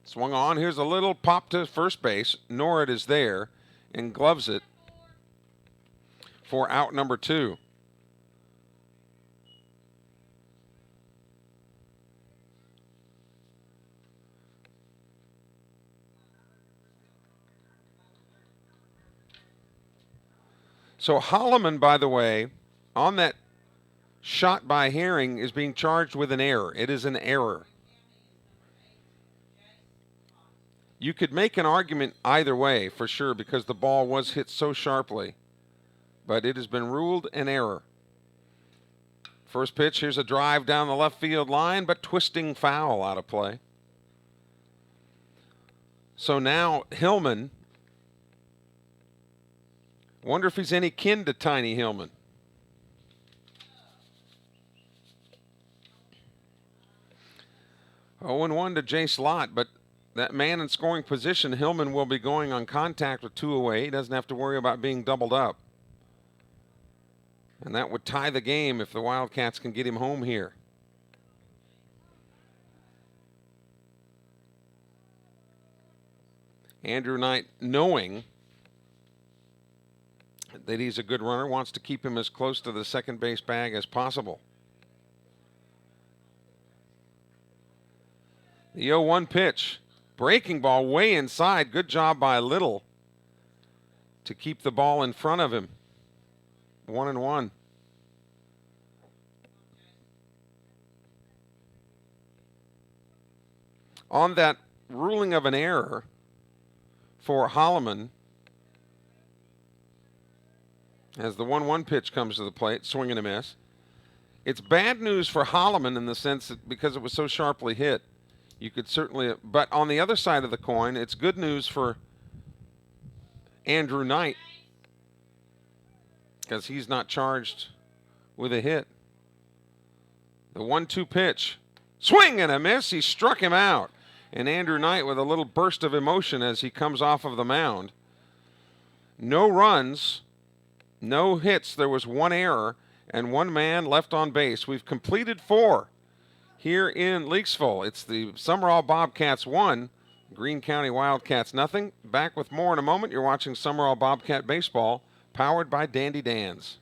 [SPEAKER 1] Swung on. Here's a little pop to first base. Norwood is there and gloves it for out number 2. So Holloman, by the way, on that shot by Herring is being charged with an error. It is an error. You could make an argument either way for sure because the ball was hit so sharply, but it has been ruled an error. First pitch, here's a drive down the left field line, but twisting foul out of play. So now Hillman, wonder if he's any kin to Tiny Hillman. Oh, 0-1 to Jace Lott, but that man in scoring position, Hillman will be going on contact with 2 away. He doesn't have to worry about being doubled up. And that would tie the game if the Wildcats can get him home here. Andrew Knight, knowing that he's a good runner, wants to keep him as close to the second base bag as possible. The 0-1 pitch. Breaking ball way inside. Good job by Little to keep the ball in front of him. 1-1. On that ruling of an error for Holloman, as the 1-1 pitch comes to the plate, swing and a miss. It's bad news for Holloman in the sense that because it was so sharply hit, you could certainly, but on the other side of the coin, it's good news for Andrew Knight because he's not charged with a hit. The 1-2 pitch, swing and a miss. He struck him out. And Andrew Knight with a little burst of emotion as he comes off of the mound. No runs, no hits. There was 1 error and 1 man left on base. We've completed 4 here in Leakesville. It's the Sumrall Bobcats 1, Greene County Wildcats nothing. Back with more in a moment. You're watching Sumrall Bobcat Baseball, powered by Dandy Dan's.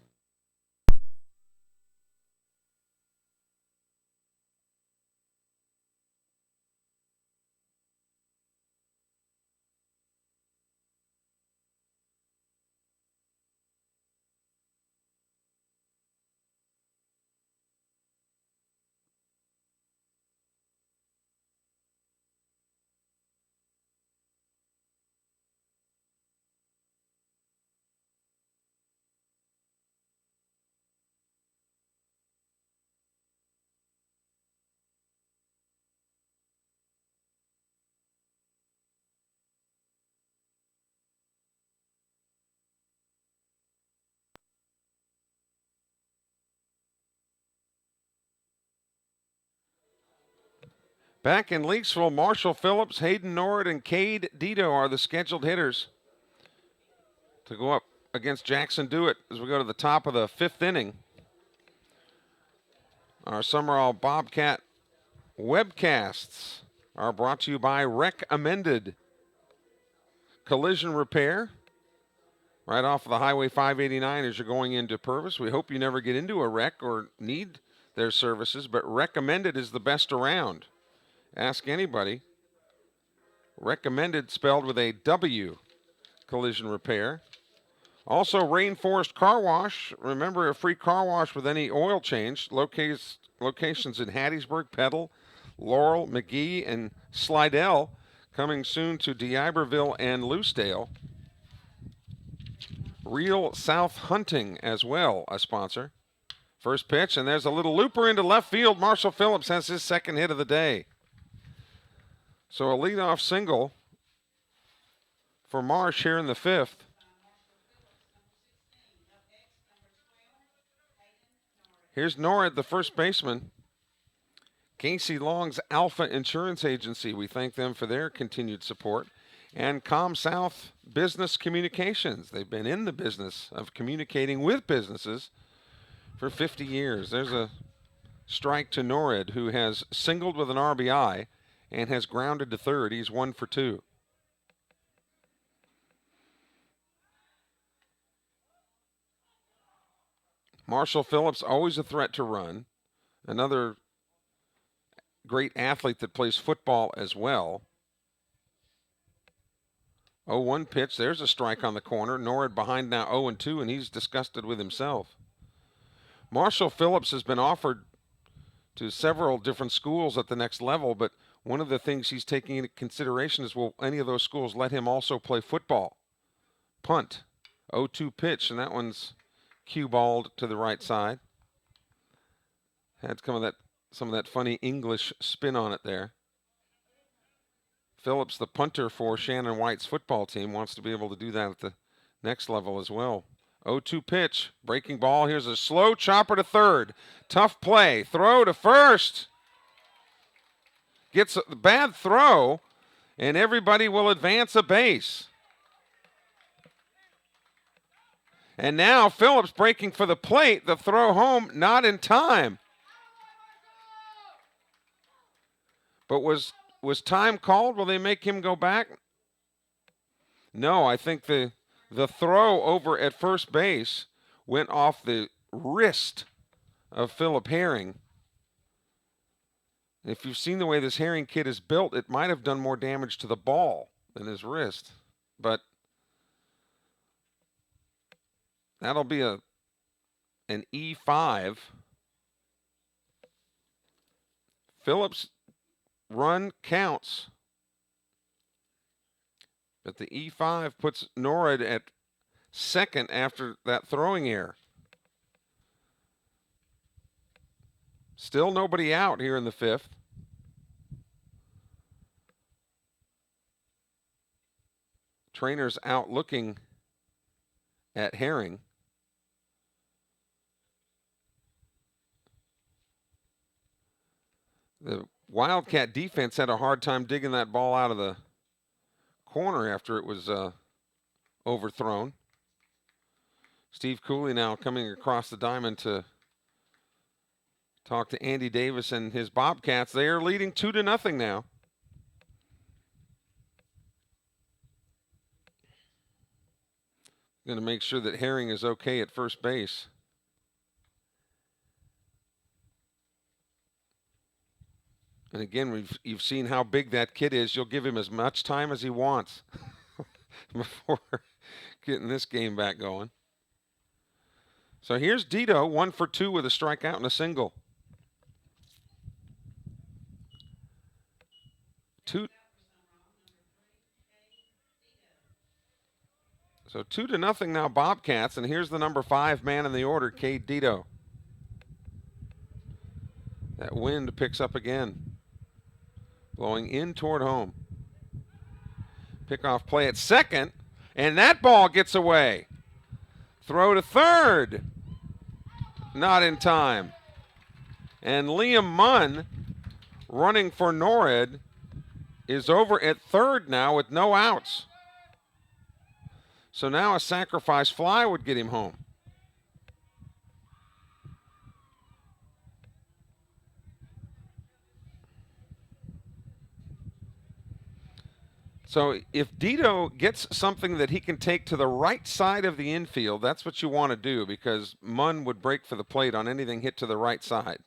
[SPEAKER 1] Back in Leakesville, Marshall Phillips, Hayden Norwood, and Cade Dito are the scheduled hitters to go up against Jackson Dewitt as we go to the top of the 5th inning. Our Sumrall Bobcat webcasts are brought to you by Recommended Collision Repair right off of the Highway 589 as you're going into Purvis. We hope you never get into a wreck or need their services, but Recommended is the best around. Ask anybody. Recommended spelled with a W, Collision Repair. Also, Rainforest Car Wash. Remember, a free car wash with any oil change. Locations in Hattiesburg, Petal, Laurel, McGee, and Slidell. Coming soon to D'Iberville and Loosedale. Real South Hunting as well, a sponsor. First pitch, and there's a little looper into left field. Marshall Phillips has his second hit of the day. So a leadoff single for Marsh here in the 5th. Here's Norad, the first baseman. Casey Long's Alpha Insurance Agency. We thank them for their continued support. And ComSouth Business Communications. They've been in the business of communicating with businesses for 50 years. There's a strike to Norad, who has singled with an RBI and has grounded to third. He's 1 for 2. Marshall Phillips, always a threat to run. Another great athlete that plays football as well. 0-1 pitch. There's a strike on the corner. Norad behind now 0-2, and he's disgusted with himself. Marshall Phillips has been offered to several different schools at the next level, but one of the things he's taking into consideration is, will any of those schools let him also play football? Punt. 0-2 pitch, and that one's cue balled to the right side. Had some of that funny English spin on it there. Phillips, the punter for Shannon White's football team, wants to be able to do that at the next level as well. 0-2 pitch, breaking ball. Here's a slow chopper to third. Tough play. Throw to first. Gets a bad throw, and everybody will advance a base. And now Phillips breaking for the plate. The throw home, not in time. But was time called? Will they make him go back? No, I think the throw over at first base went off the wrist of Philip Herring. If you've seen the way this Herring kid is built, it might have done more damage to the ball than his wrist. But that'll be an E5. Phillips' run counts. But the E5 puts Norad at second after that throwing error. Still nobody out here in the fifth. Trainer's out looking at Herring. The Wildcat defense had a hard time digging that ball out of the corner after it was overthrown. Steve Cooley now coming across the diamond to talk to Andy Davis and his Bobcats. They are leading 2-0 now. Going to make sure that Herring is okay at first base. And again, you've seen how big that kid is. You'll give him as much time as he wants before getting this game back going. So here's Dito, 1 for 2 with a strikeout and a single. 2. So 2-0 now Bobcats, and here's the number 5 man in the order, Cade Dito. That wind picks up again. Blowing in toward home. Pickoff play at second, and that ball gets away. Throw to third. Not in time. And Liam Munn, running for Norad, is over at third now with no outs. So now a sacrifice fly would get him home. So if Dito gets something that he can take to the right side of the infield, that's what you want to do, because Munn would break for the plate on anything hit to the right side.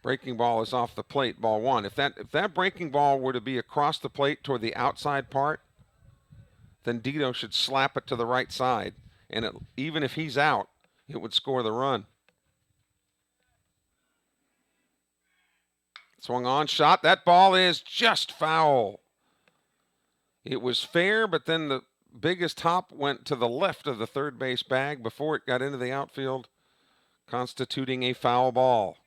[SPEAKER 1] Breaking ball is off the plate, ball 1. If that breaking ball were to be across the plate toward the outside part, then Dito should slap it to the right side, and even if he's out, it would score the run. Swung on, shot. That ball is just foul. It was fair, but then the biggest hop went to the left of the third base bag before it got into the outfield, constituting a foul ball.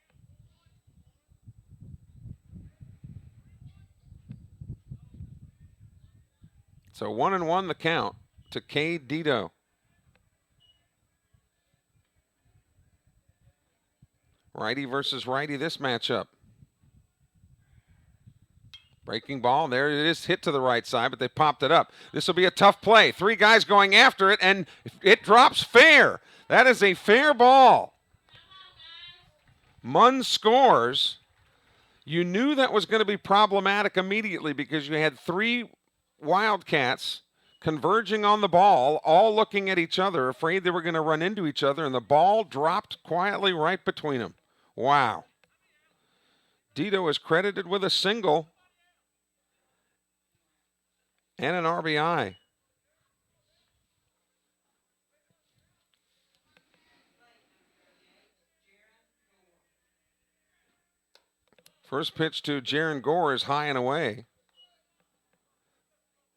[SPEAKER 1] So 1-1 the count to Cade Dito. Righty versus righty this matchup. Breaking ball, there it is, hit to the right side, but they popped it up. This will be a tough play. 3 guys going after it, and it drops fair. That is a fair ball. Munn scores. You knew that was going to be problematic immediately because you had 3 Wildcats converging on the ball, all looking at each other, afraid they were going to run into each other, and the ball dropped quietly right between them. Wow. Dito is credited with a single and an RBI. First pitch to Jaron Gore is high and away.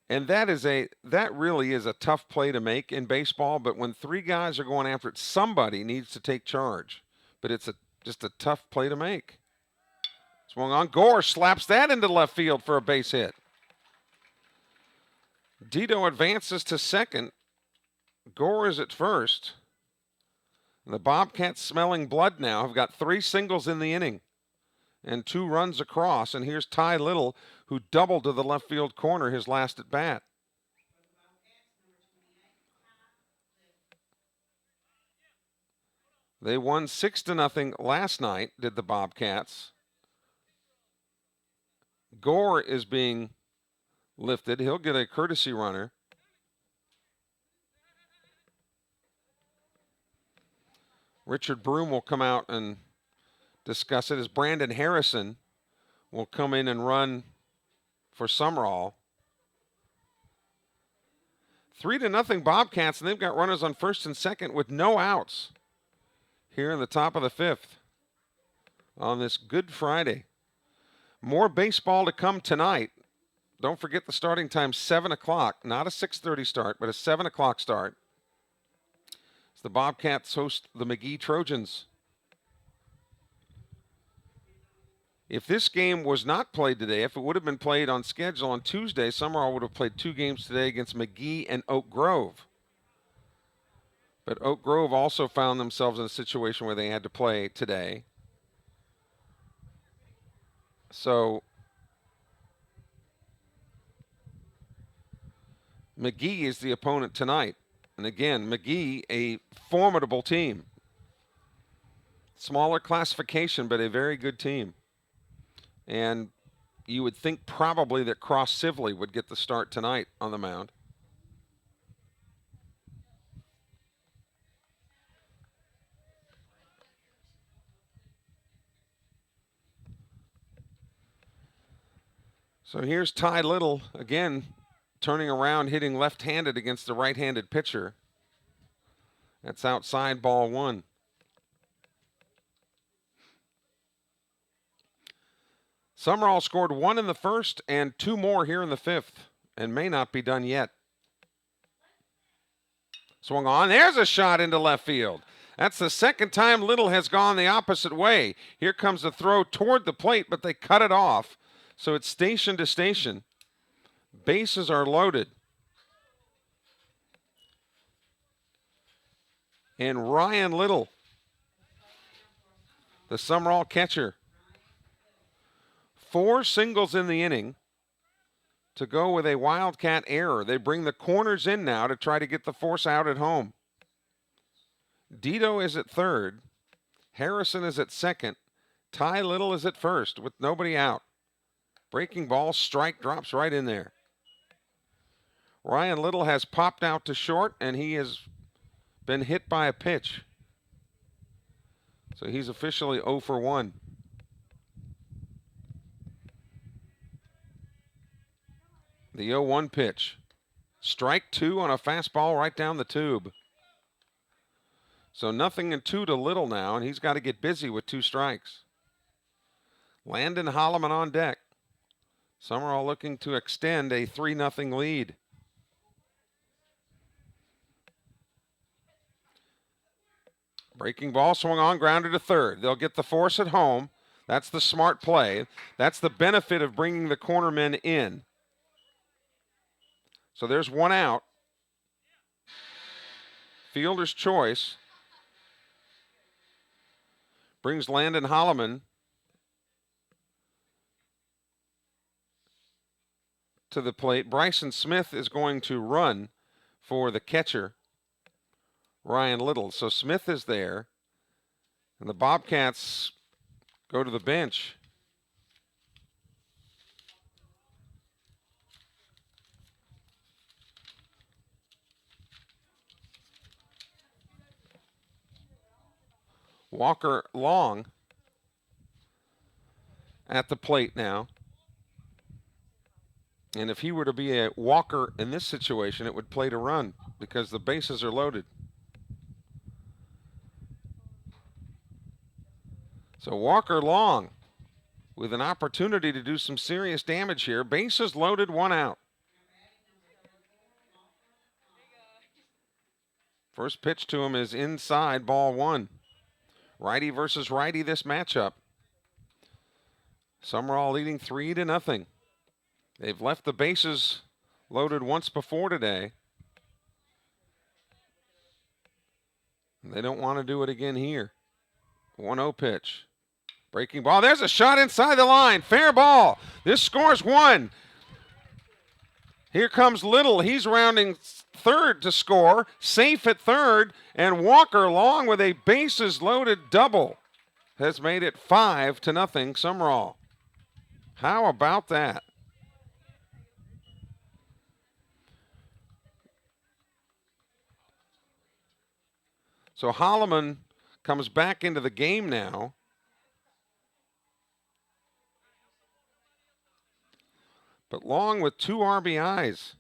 [SPEAKER 1] And that really is a tough play to make in baseball, but when 3 guys are going after it, somebody needs to take charge. But it's just a tough play to make. Swung on, Gore slaps that into left field for a base hit. Dito advances to second. Gore is at first. And the Bobcats, smelling blood now, have got 3 singles in the inning and 2 runs across. And here's Ty Little, who doubled to the left field corner his last at bat. They won 6-0 last night, did the Bobcats. Gore is being lifted. He'll get a courtesy runner. Richard Broom will come out and discuss it as Brandon Harrison will come in and run for Sumrall. 3-0 Bobcats, and they've got runners on first and second with no outs here in the top of the 5th on this Good Friday. More baseball to come tonight. Don't forget the starting time, 7 o'clock. Not a 6:30 start, but a 7 o'clock start. As the Bobcats host the McGee Trojans. If this game was not played today, if it would have been played on schedule on Tuesday, Sumrall would have played 2 games today against McGee and Oak Grove. But Oak Grove also found themselves in a situation where they had to play today. So McGee is the opponent tonight. And again, McGee, a formidable team. Smaller classification, but a very good team. And you would think probably that Cross Sibley would get the start tonight on the mound. So here's Ty Little, again, turning around, hitting left-handed against the right-handed pitcher. That's outside, ball 1. Sumrall scored 1 in the first and 2 more here in the 5th and may not be done yet. Swung on. There's a shot into left field. That's the second time Little has gone the opposite way. Here comes the throw toward the plate, but they cut it off. So it's station to station. Bases are loaded. And Ryan Little, the Sumrall catcher, 4 singles in the inning to go with a Wildcat error. They bring the corners in now to try to get the force out at home. Dito is at third. Harrison is at second. Ty Little is at first with nobody out. Breaking ball, strike, drops right in there. Ryan Little has popped out to short, and he has been hit by a pitch. So he's officially 0 for 1. The 0-1 pitch. Strike 2 on a fastball right down the tube. So 0-2 to Little now, and he's got to get busy with 2 strikes. Landon Holloman on deck. Sumrall looking to extend a 3-0 lead. Breaking ball, swung on, grounded to third. They'll get the force at home. That's the smart play. That's the benefit of bringing the cornermen in. So there's 1 out. Fielder's choice. Brings Landon Holloman to the plate. Bryson Smith is going to run for the catcher, Ryan Little. So Smith is there, and the Bobcats go to the bench. Walker Long at the plate now. And if he were to be a walker in this situation, it would play to run because the bases are loaded. So Walker Long with an opportunity to do some serious damage here. Bases loaded, 1 out. First pitch to him is inside, ball 1. Righty versus righty this matchup. Sumrall leading 3-0. They've left the bases loaded once before today. They don't want to do it again here. 1-0 pitch. Breaking ball. There's a shot inside the line. Fair ball. This scores 1. Here comes Little. He's rounding third to score. Safe at third. And Walker Long with a bases loaded double has made it 5-0 Sumrall. How about that? So Holloman comes back into the game now. But Long with 2 RBIs.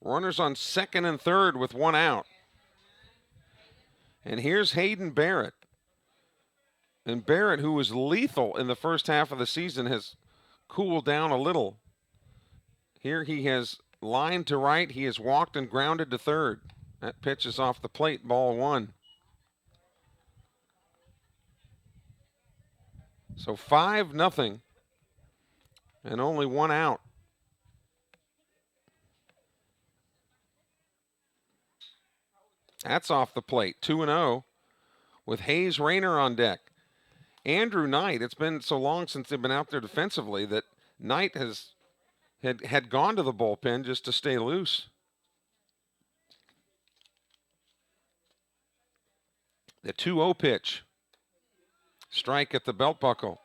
[SPEAKER 1] Runners on second and third with 1 out. And here's Hayden Barrett. And Barrett, who was lethal in the first half of the season, has cooled down a little. Here he has lined to right. He has walked and grounded to third. That pitch is off the plate, ball 1. So 5-0 and only 1 out. That's off the plate, 2-0 with Hayes Rayner on deck. Andrew Knight, it's been so long since they've been out there defensively that Knight had gone to the bullpen just to stay loose. The 2-0 pitch. Strike at the belt buckle.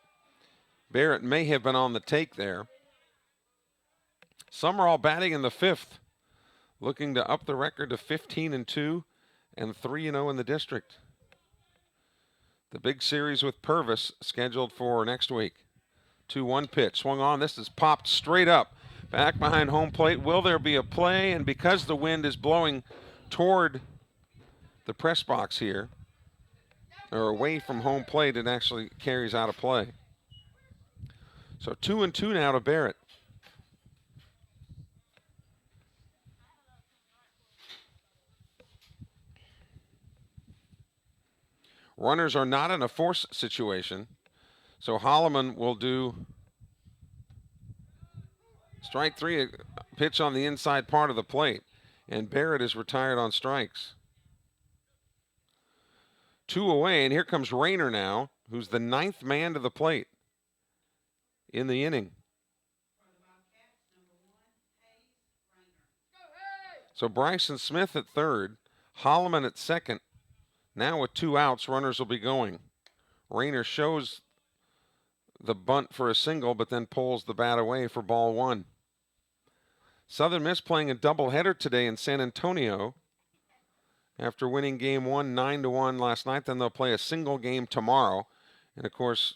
[SPEAKER 1] Barrett may have been on the take there. Sumrall batting in the 5th, looking to up the record to 15-2 and 3-0 in the district. The big series with Purvis scheduled for next week. 2-1 pitch, swung on. This is popped straight up, back behind home plate. Will there be a play? And because the wind is blowing toward the press box here, or away from home plate, it actually carries out of play. So 2-2 now to Barrett. Runners are not in a force situation, so Holloman will do strike 3, a pitch on the inside part of the plate, and Barrett is retired on strikes. 2 away, and here comes Rayner now, who's the 9th man to the plate in the inning. So Bryson Smith at third, Holloman at second. Now with 2 outs, runners will be going. Rayner shows the bunt for a single, but then pulls the bat away for ball 1. Southern Miss playing a doubleheader today in San Antonio. After winning game 1 9-1 last night, then they'll play a single game tomorrow. And of course,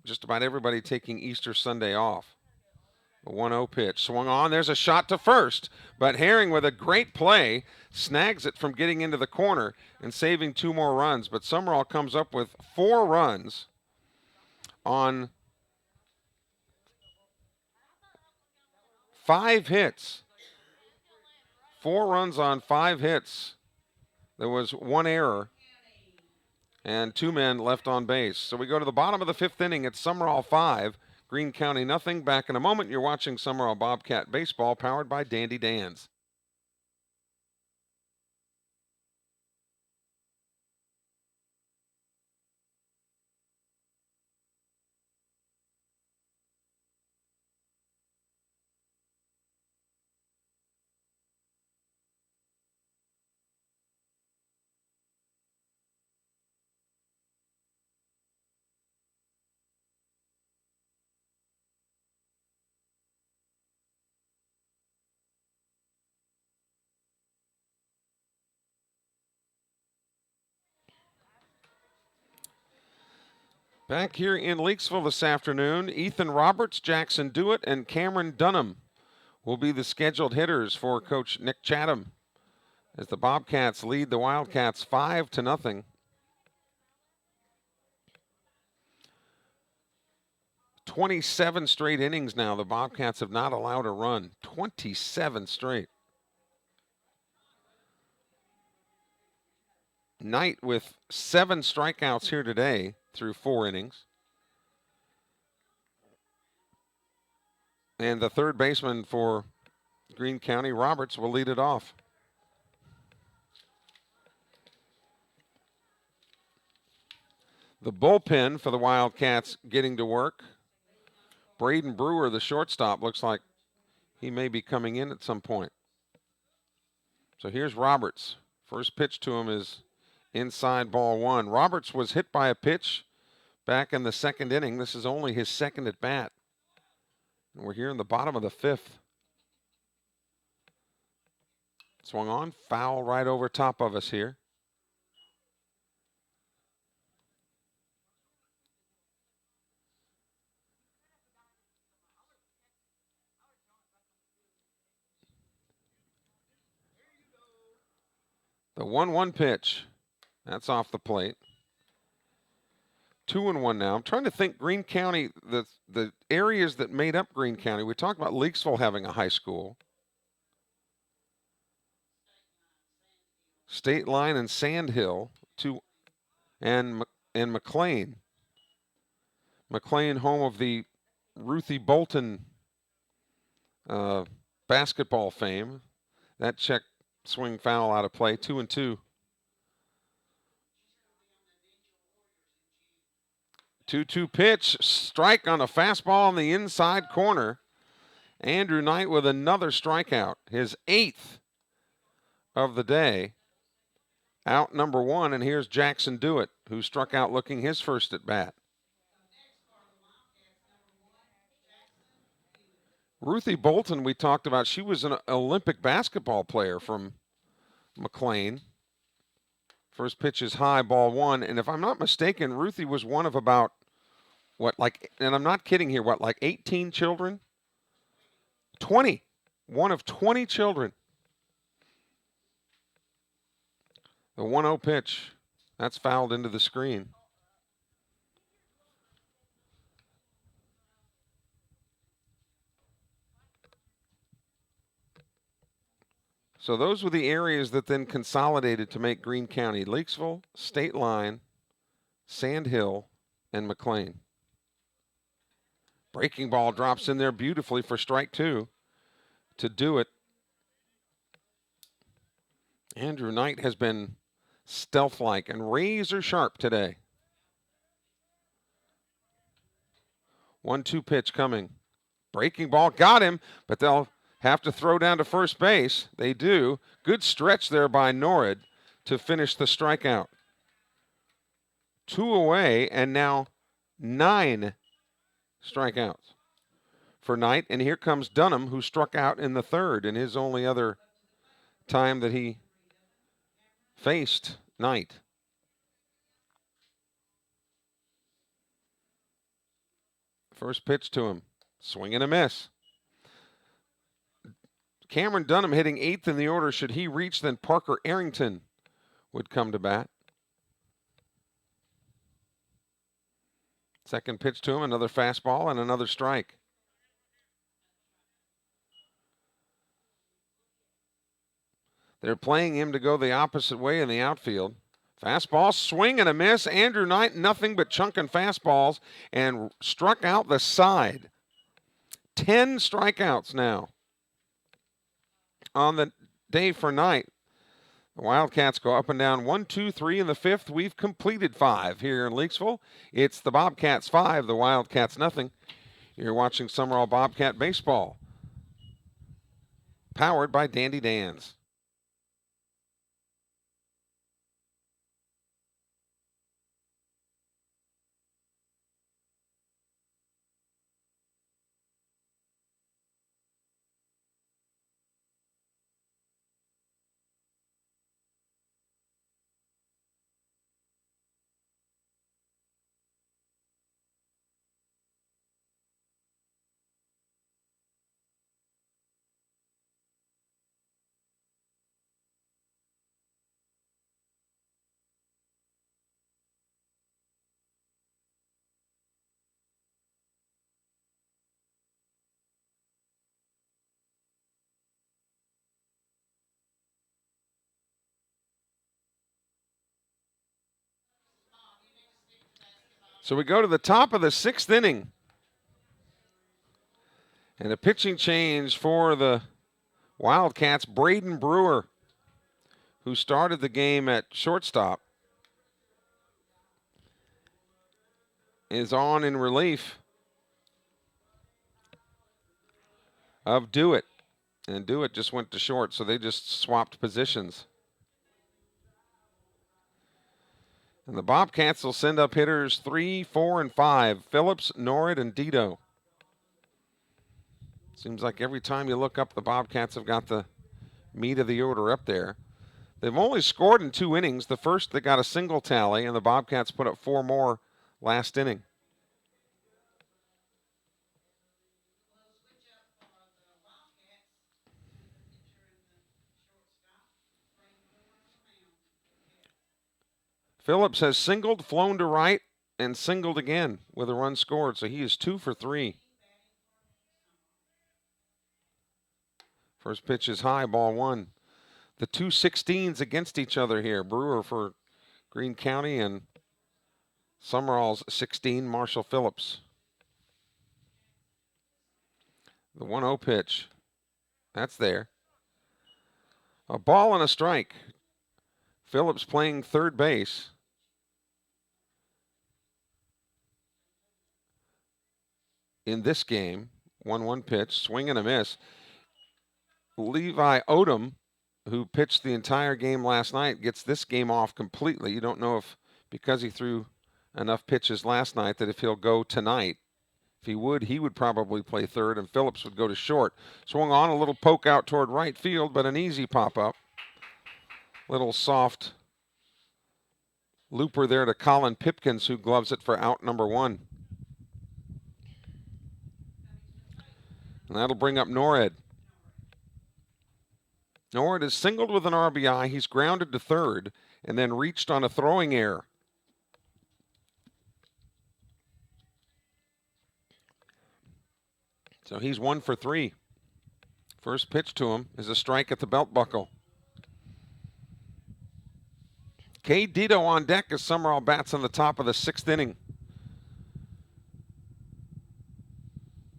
[SPEAKER 1] just about everybody taking Easter Sunday off. A 1-0 pitch, swung on. There's a shot to first, but Herring with a great play snags it from getting into the corner and saving 2 more runs. But Sumrall comes up with 4 runs on 5 hits. 4 runs on 5 hits. There was 1 error and 2 men left on base. So we go to the bottom of the 5th inning. It's Sumrall 5, Greene County nothing. Back in a moment. You're watching Sumrall Bobcat Baseball, powered by Dandy Dan's. Back here in Leakesville this afternoon, Ethan Roberts, Jackson Dewitt, and Cameron Dunham will be the scheduled hitters for Coach Nick Chatham as the Bobcats lead the Wildcats 5-0. 27 straight innings now. The Bobcats have not allowed a run. 27 straight. Knight with 7 strikeouts here today through 4 innings. And the third baseman for Greene County, Roberts, will lead it off. The bullpen for the Wildcats getting to work. Braden Brewer, the shortstop, looks like he may be coming in at some point. So here's Roberts. First pitch to him is inside, ball 1. Roberts was hit by a pitch back in the second inning. This is only his second at bat. And we're here in the bottom of the 5th. Swung on, foul right over top of us here. The 1-1 pitch. That's off the plate. 2-1 now. I'm trying to think Greene County, the areas that made up Greene County. We talked about Leakesville having a high school. State Line and Sandhill, and McLean. McLean, home of the Ruthie Bolton basketball fame. That check swing foul out of play. 2-2. 2-2 pitch, strike on a fastball on the inside corner. Andrew Knight with another strikeout, his 8th of the day. Out number 1, and here's Jackson Dewitt, who struck out looking his first at bat. Ruthie Bolton, we talked about, she was an Olympic basketball player from McLean. First pitch is high, ball 1, and if I'm not mistaken, Ruthie was one of about, and I'm not kidding here, 18 children? 20. One of 20 children. The 1-0 pitch. That's fouled into the screen. So those were the areas that then consolidated to make Greene County. Leakesville, State Line, Sandhill, and McLean. Breaking ball drops in there beautifully for strike 2 to do it. Andrew Knight has been stealth-like and razor sharp today. 1-2 pitch coming. Breaking ball got him, but they'll have to throw down to first base. They do. Good stretch there by Norrid to finish the strikeout. 2 away, and now 9 strikeouts for Knight. And here comes Dunham, who struck out in the 3rd in his only other time that he faced Knight. First pitch to him. Swing and a miss. Cameron Dunham hitting 8th in the order. Should he reach, then Parker Arrington would come to bat. Second pitch to him, another fastball and another strike. They're playing him to go the opposite way in the outfield. Fastball, swing and a miss. Andrew Knight, nothing but chunking fastballs, and struck out the side. 10 strikeouts now on the day for Knight. The Wildcats go up and down 1, 2, 3 in the 5th. We've completed 5 here in Leakesville. It's the Bobcats 5, the Wildcats nothing. You're watching Sumrall Bobcat Baseball, powered by Dandy Dan's. So we go to the top of the 6th inning. And a pitching change for the Wildcats. Braden Brewer, who started the game at shortstop, is on in relief of Dewitt. And Dewitt just went to short, so they just swapped positions. And the Bobcats will send up hitters 3, 4, and 5. Phillips, Norrid, and Dito. Seems like every time you look up, the Bobcats have got the meat of the order up there. They've only scored in 2 innings. The first, they got a single tally, and the Bobcats put up 4 more last inning. Phillips has singled, flown to right, and singled again with a run scored, so he is 2 for 3. First pitch is high, ball 1. The 2-16s against each other here. Brewer for Greene County and Sumrall's 16, Marshall Phillips. The 1-0 pitch. That's there. A ball and a strike. Phillips playing third base. In this game, 1-1 pitch, swing and a miss. Levi Odom, who pitched the entire game last night, gets this game off completely. You don't know if, because he threw enough pitches last night, that if he'll go tonight. If he would probably play third, and Phillips would go to short. Swung on, a little poke out toward right field, but an easy pop-up. Little soft looper there to Colin Pipkins, who gloves it for out number 1. And that'll bring up Norrid. Norrid is singled with an RBI. He's grounded to third and then reached on a throwing error. So he's 1 for 3. First pitch to him is a strike at the belt buckle. Cade Dito on deck as Sumrall bats on the top of the 6th inning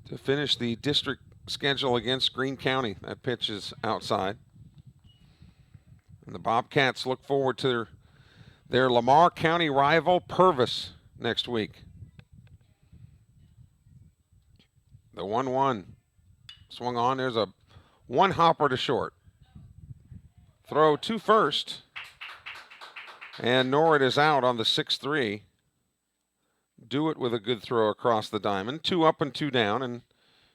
[SPEAKER 1] to finish the district schedule against Greene County. That pitch is outside. And the Bobcats look forward to their Lamar County rival, Purvis, next week. The 1-1 swung on. There's a 1 hopper to short. Throw to first. And Norrid is out on the 6-3. Dewitt with a good throw across the diamond. 2 up and 2 down. And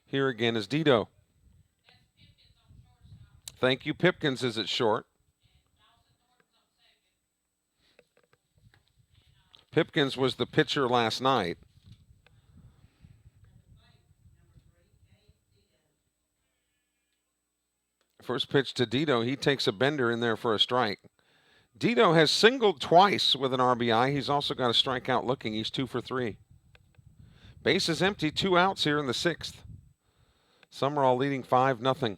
[SPEAKER 1] here again is Dito. Thank you. Pipkins is at short. Pipkins was the pitcher last night. First pitch to Dito. He takes a bender in there for a strike. Dito has singled twice with an RBI. He's also got a strikeout looking. He's 2 for 3. Base is empty. 2 outs here in the 6th. Sumrall leading 5-0.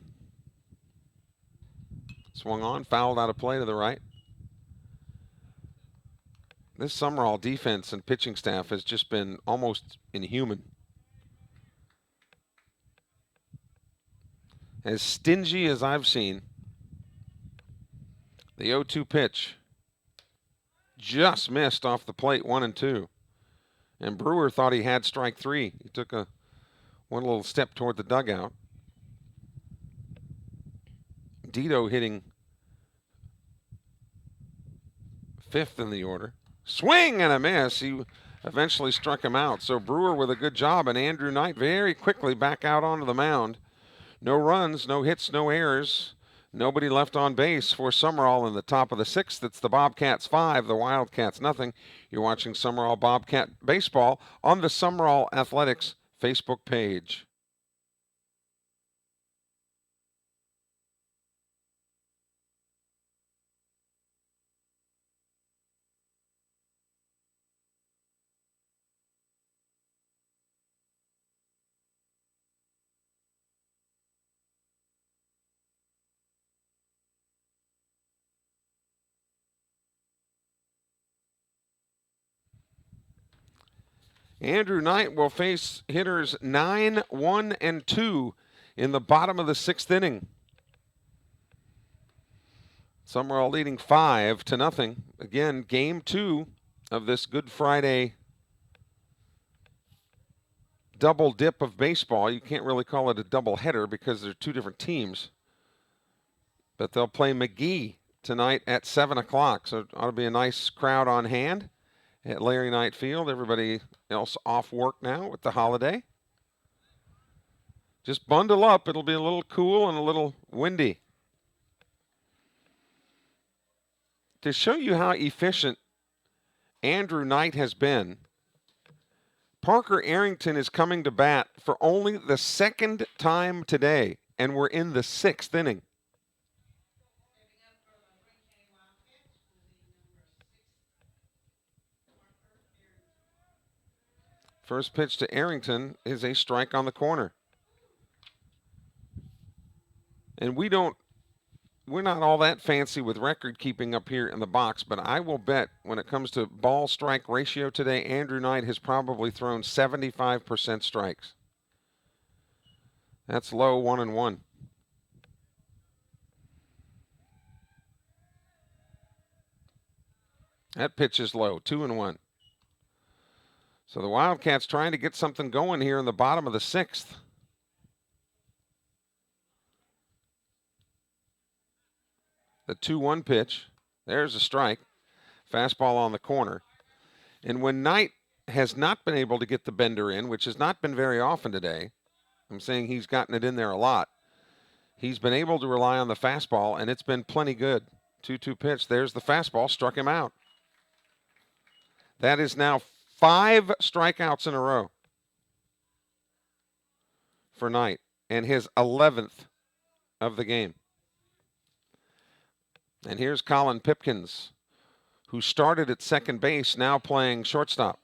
[SPEAKER 1] Swung on, fouled out of play to the right. This Sumrall defense and pitching staff has just been almost inhuman. As stingy as I've seen. The 0-2 pitch just missed off the plate, 1-2. And Brewer thought he had strike 3. He took one little step toward the dugout. Dito hitting 5th in the order. Swing and a miss. He eventually struck him out. So Brewer with a good job, and Andrew Knight very quickly back out onto the mound. No runs, no hits, no errors. Nobody left on base for Sumrall in the top of the 6th. It's the Bobcats 5, the Wildcats nothing. You're watching Sumrall Bobcat Baseball on the Sumrall Athletics Facebook page. Andrew Knight will face hitters 9, 1, and 2 in the bottom of the 6th inning. Sumrall leading 5-0. Again, game 2 of this Good Friday double dip of baseball. You can't really call it a double header because they're two different teams. But they'll play McGee tonight at 7 o'clock. So it ought to be a nice crowd on hand at Larry Knight Field. Everybody else off work now with the holiday. Just bundle up. It'll be a little cool and a little windy. To show you how efficient Andrew Knight has been, Parker Arrington is coming to bat for only the 2nd time today, and we're in the 6th inning. First pitch to Arrington is a strike on the corner. And we're not all that fancy with record keeping up here in the box, but I will bet when it comes to ball strike ratio today, Andrew Knight has probably thrown 75% strikes. That's low, 1-1. That pitch is low, 2-1. So the Wildcats trying to get something going here in the bottom of the 6th. The 2-1 pitch. There's a strike. Fastball on the corner. And when Knight has not been able to get the bender in, which has not been very often today, I'm saying he's gotten it in there a lot, he's been able to rely on the fastball, and it's been plenty good. 2-2 pitch. There's the fastball. Struck him out. That is now 5 strikeouts in a row for Knight, and his 11th of the game. And here's Colin Pipkins, who started at second base, now playing shortstop.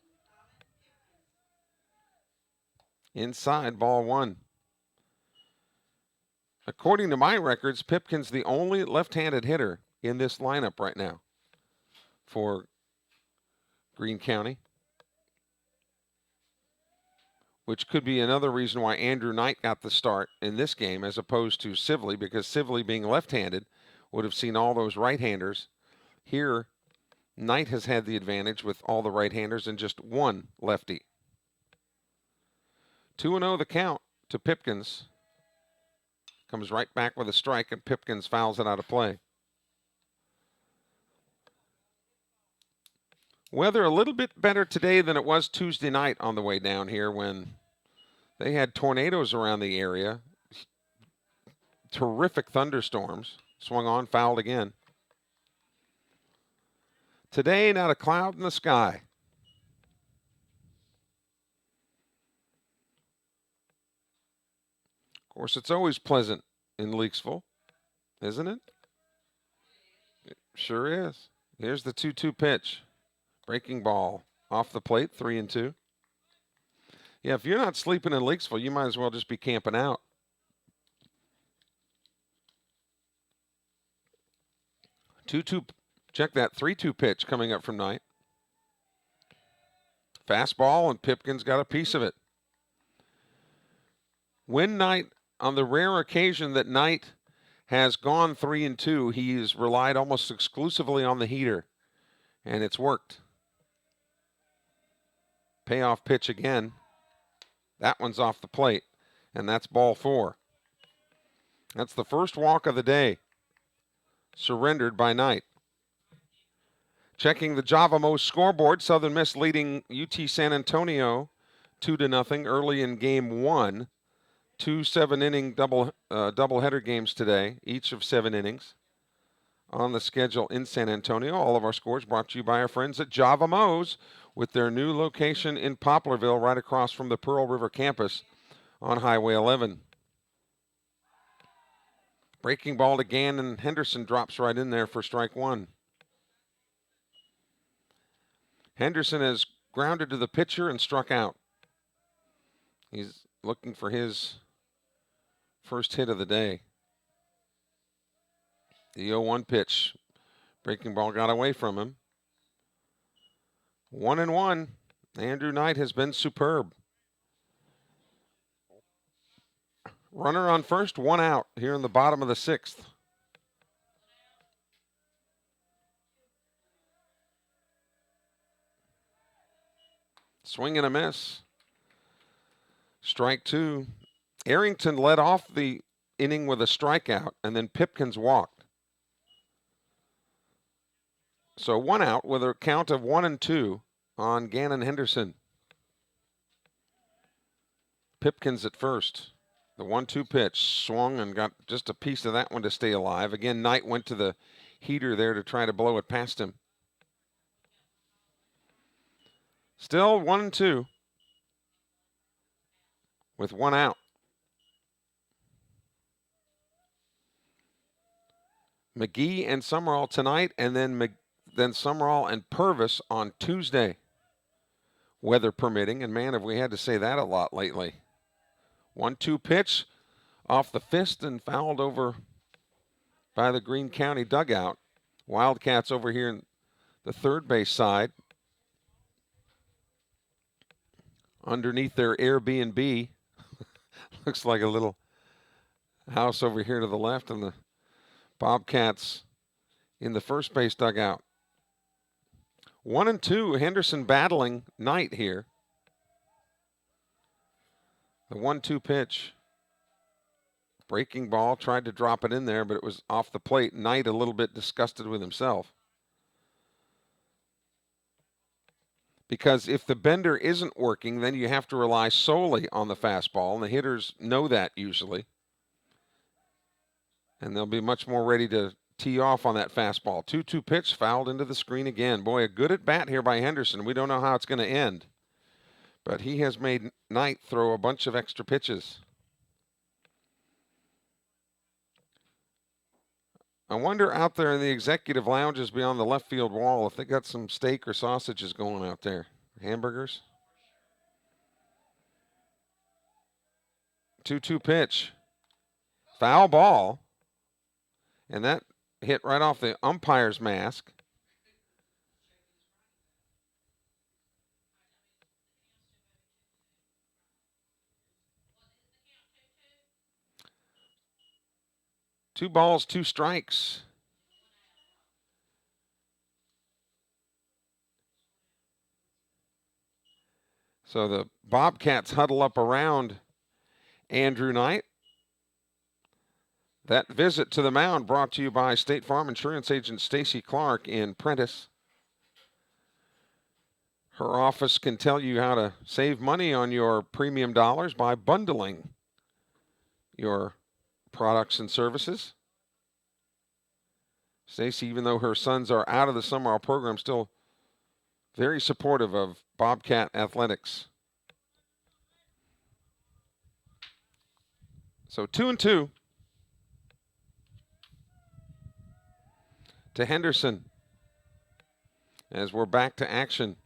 [SPEAKER 1] Inside, ball 1. According to my records, Pipkins the only left-handed hitter in this lineup right now for Greene County, which could be another reason why Andrew Knight got the start in this game as opposed to Sibley, because Sibley being left-handed would have seen all those right-handers. Here, Knight has had the advantage with all the right-handers and just one lefty. 2-0 the count to Pipkins. Comes right back with a strike, and Pipkins fouls it out of play. Weather a little bit better today than it was Tuesday night on the way down here when they had tornadoes around the area. Terrific thunderstorms. Swung on, fouled again. Today, not a cloud in the sky. Of course, it's always pleasant in Leakesville, isn't it? It sure is. Here's the 2-2 pitch. Breaking ball off the plate, 3-2. Yeah, if you're not sleeping in Leakesville, you might as well just be camping out. 2-2, check that 3-2 pitch coming up from Knight. Fastball, and Pipkins got a piece of it. When Knight, on the rare occasion that Knight has gone 3-2, he's relied almost exclusively on the heater, and it's worked. Payoff pitch again. That one's off the plate, and that's ball 4. That's the first walk of the day, surrendered by Knight. Checking the Java Mo scoreboard, Southern Miss leading UT San Antonio 2-0 early in game 1. 2 7-inning doubleheader games today, each of 7 innings on the schedule in San Antonio. All of our scores brought to you by our friends at Java Mo's with their new location in Poplarville right across from the Pearl River campus on Highway 11. Breaking ball to Gannon. Henderson drops right in there for strike 1. Henderson has grounded to the pitcher and struck out. He's looking for his first hit of the day. The 0-1 pitch. Breaking ball got away from him. 1-1. Andrew Knight has been superb. Runner on first, one out here in the bottom of the sixth. Swing and a miss. Strike two. Arrington led off the inning with a strikeout, and then Pipkins walked. So one out with a count of 1-2 on Gannon Henderson. Pipkins at first. The 1-2 pitch swung and got just a piece of that one to stay alive. Again, Knight went to the heater there to try to blow it past him. Still 1-2 with one out. McGee and Sumrall tonight, and then Sumrall and Purvis on Tuesday, weather permitting. And man, have we had to say that a lot lately. 1-2 pitch off the fist and fouled over by the Greene County dugout. Wildcats over here in the third base side, underneath their Airbnb. Looks like a little house over here to the left, and the Bobcats in the first base dugout. 1-2, Henderson battling Knight here. The 1-2 pitch. Breaking ball, tried to drop it in there, but it was off the plate. Knight a little bit disgusted with himself. Because if the bender isn't working, then you have to rely solely on the fastball, and the hitters know that usually. And they'll be much more ready to tee off on that fastball. 2-2 pitch, fouled into the screen again. Boy, a good at bat here by Henderson. We don't know how it's going to end. But he has made Knight throw a bunch of extra pitches. I wonder out there in the executive lounges beyond the left field wall if they got some steak or sausages going out there. Hamburgers. 2-2 pitch. Foul ball. And that hit right off the umpire's mask. Two balls, two strikes. So the Bobcats huddle up around Andrew Knight. That visit to the mound brought to you by State Farm Insurance Agent Stacy Clark in Prentice. Her office can tell you how to save money on your premium dollars by bundling your products and services. Stacy, even though her sons are out of the Sumrall program, still very supportive of Bobcat athletics. So 2-2 to Henderson as we're back to action.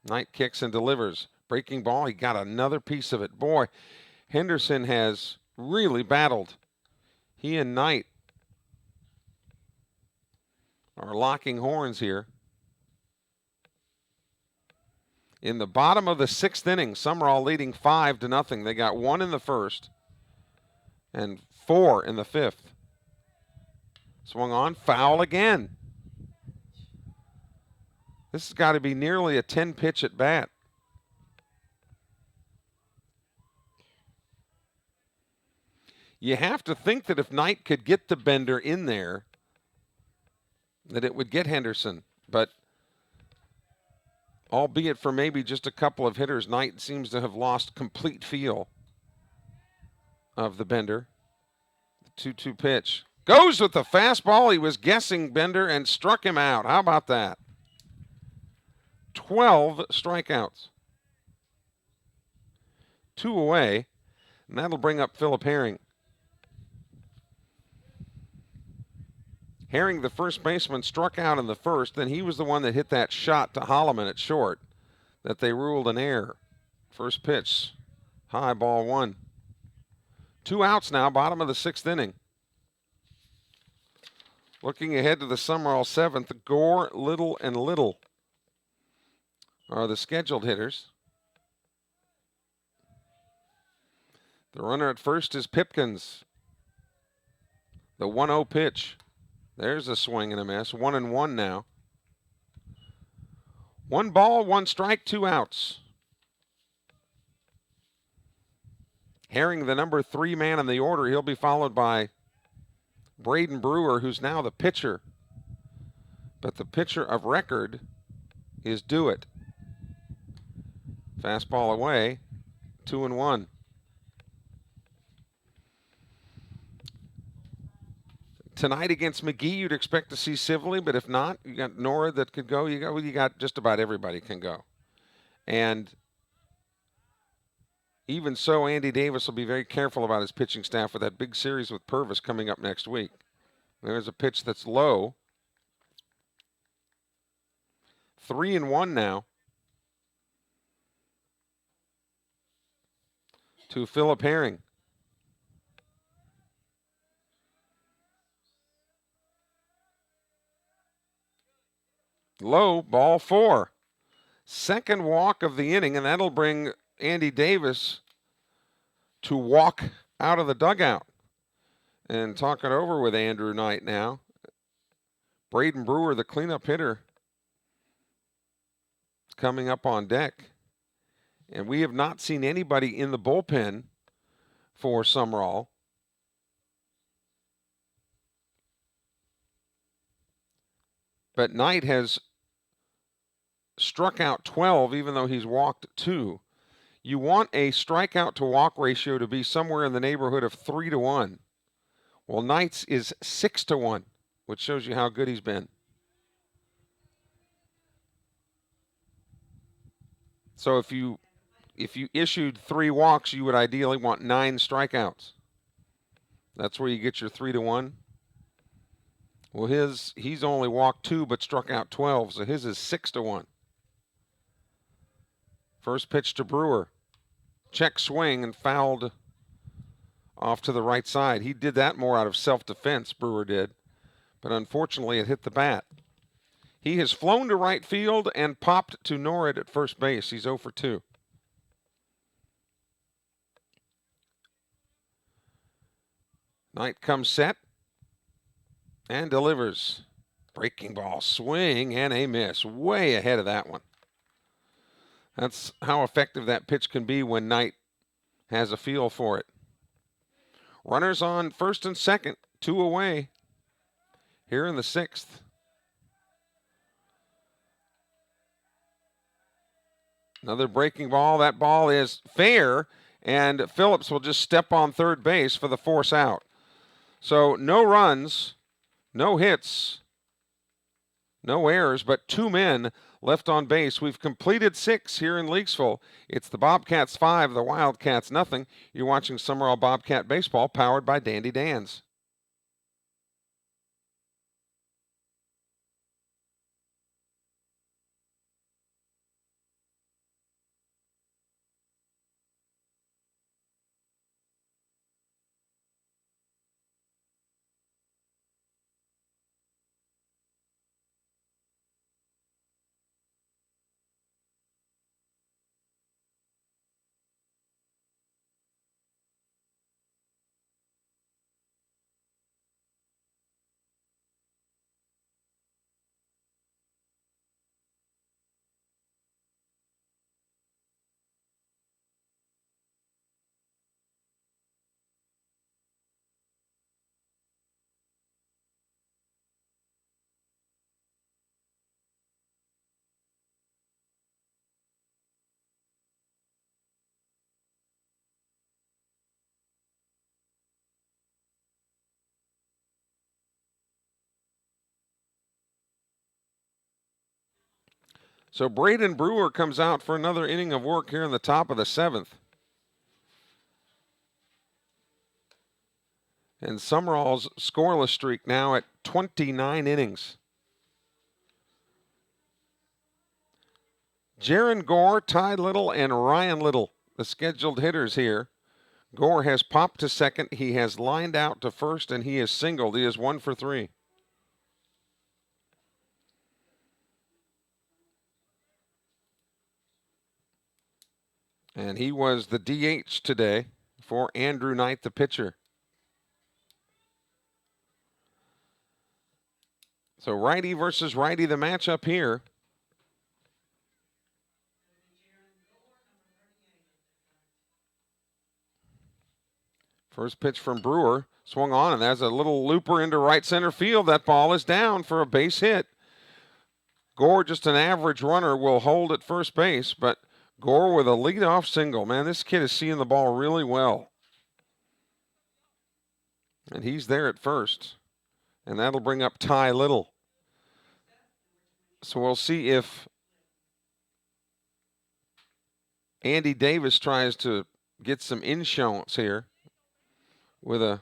[SPEAKER 1] Knight kicks and delivers. Breaking ball, he got another piece of it. Boy, Henderson has really battled. He and Knight are locking horns here. In the bottom of the sixth inning, Sumrall leading 5-0. They got one in the first and 4 in the fifth. Swung on, foul again. This has got to be nearly a 10-pitch at bat. You have to think that if Knight could get the bender in there, that it would get Henderson. But albeit for maybe just a couple of hitters, Knight seems to have lost complete feel of the bender. The 2-2 pitch. Goes with the fastball. He was guessing bender and struck him out. How about that? 12 strikeouts. 2 away, and that'll bring up Philip Herring. Herring, the first baseman, struck out in the first. Then he was the one that hit that shot to Holloman at short that they ruled an error. First pitch, high, ball 1. 2 outs now, bottom of the sixth inning. Looking ahead to the Sumrall seventh, Gore, Little, and Little. are the scheduled hitters. The runner at first is Pipkins. The 1-0 pitch. There's a swing and a miss. 1-1 now. 1 ball, 1 strike, 2 outs. Herring, the number 3 man in the order. He'll be followed by Braden Brewer, who's now the pitcher. But the pitcher of record is Dewitt. Fastball away, 2-1. Tonight against McGee, you'd expect to see Sibley, but if not, you got Nora that could go. You got just about everybody can go. And even so, Andy Davis will be very careful about his pitching staff with that big series with Purvis coming up next week. There's a pitch that's low. 3-1 now to Philip Herring. Low, ball 4. Second walk of the inning, and that'll bring Andy Davis to walk out of the dugout. And talk it over with Andrew Knight now. Braden Brewer, the cleanup hitter, coming up on deck. And we have not seen anybody in the bullpen for Sumrall. But Knight has struck out 12, even though he's walked 2. You want a strikeout to walk ratio to be somewhere in the neighborhood of 3-1. Well, Knight's is 6-1, which shows you how good he's been. So if you issued 3 walks, you would ideally want 9 strikeouts. That's where you get your 3-1. Well, he's only walked 2 but struck out 12, so his is 6-1. First pitch to Brewer. Check swing and fouled off to the right side. He did that more out of self-defense, Brewer did. But unfortunately, it hit the bat. He has flown to right field and popped to Norrid at first base. He's 0 for 2. Knight comes set and delivers. Breaking ball, swing, and a miss. Way ahead of that one. That's how effective that pitch can be when Knight has a feel for it. Runners on first and second, 2 away here in the 6th. Another breaking ball. That ball is fair, and Phillips will just step on third base for the force out. So no runs, no hits, no errors, but 2 men left on base. We've completed 6 here in Leaguesville. It's the Bobcats 5, the Wildcats nothing. You're watching Sumrall Bobcat Baseball, powered by Dandy Dan's. So Braden Brewer comes out for another inning of work here in the top of the 7th. And Sumrall's scoreless streak now at 29 innings. Jaron Gore, Ty Little, and Ryan Little, the scheduled hitters here. Gore has popped to second. He has lined out to first, and he is singled. He is 1 for 3. And he was the DH today for Andrew Knight, the pitcher. So righty versus righty, the matchup here. First pitch from Brewer, swung on, and there's a little looper into right center field. That ball is down for a base hit. Gore, just an average runner, will hold at first base, but Gore with a leadoff single. Man, this kid is seeing the ball really well. And he's there at first. And that'll bring up Ty Little. So we'll see if Andy Davis tries to get some insurance here with a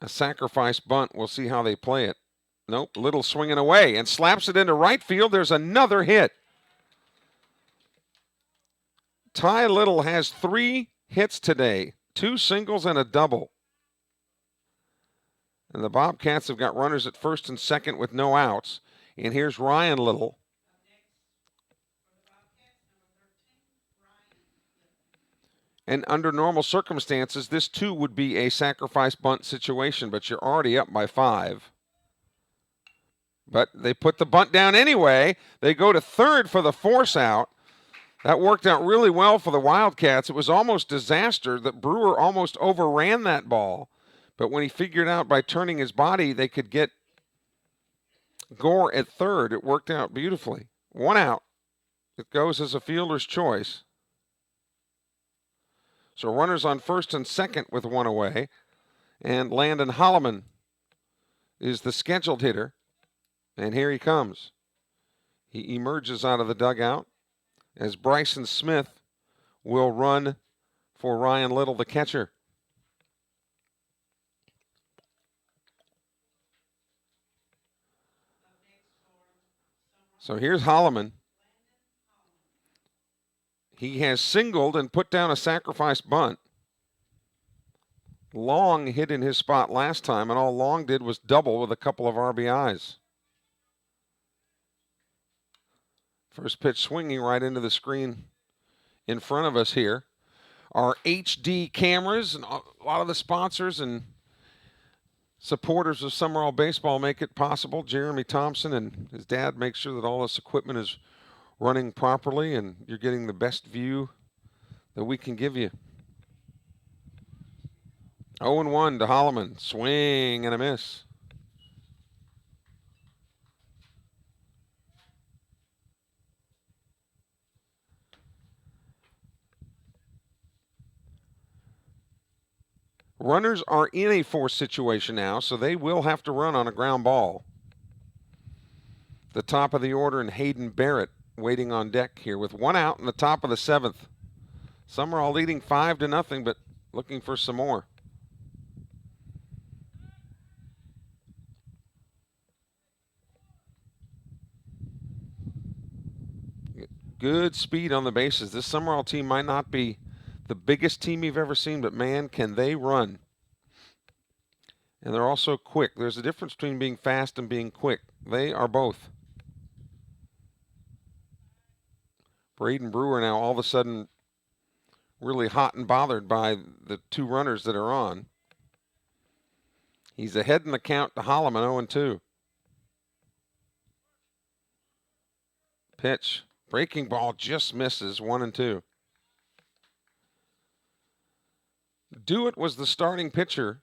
[SPEAKER 1] sacrifice bunt. We'll see how they play it. Nope, Little swinging away and slaps it into right field. There's another hit. Ty Little has 3 hits today, 2 singles and a double. And the Bobcats have got runners at first and second with no outs. And here's Ryan Little. And under normal circumstances, this too would be a sacrifice bunt situation, but you're already up by 5. But they put the bunt down anyway. They go to third for the force out. That worked out really well for the Wildcats. It was almost disaster that Brewer almost overran that ball. But when he figured out by turning his body they could get Gore at third, it worked out beautifully. 1 out. It goes as a fielder's choice. So runners on first and second with 1 away. And Landon Holloman is the scheduled hitter. And here he comes. He emerges out of the dugout as Bryson Smith will run for Ryan Little, the catcher. So here's Holloman. He has singled and put down a sacrifice bunt. Long hit in his spot last time, and all Long did was double with a couple of RBIs. First pitch swinging right into the screen in front of us here. Our HD cameras and a lot of the sponsors and supporters of Sumrall Baseball make it possible. Jeremy Thompson and his dad make sure that all this equipment is running properly and you're getting the best view that we can give you. 0-1 to Holloman. Swing and a miss. Runners are in a force situation now, so they will have to run on a ground ball. The top of the order and Hayden Barrett waiting on deck here with 1 out in the top of the 7th. Sumrall leading 5-0, but looking for some more. Good speed on the bases. This Sumrall team might not be the biggest team you've ever seen, but man, can they run. And they're also quick. There's a difference between being fast and being quick. They are both. Braden Brewer now all of a sudden really hot and bothered by the 2 runners that are on. He's ahead in the count to Holloman, 0-2. Pitch. Breaking ball just misses, 1-2. Dewitt was the starting pitcher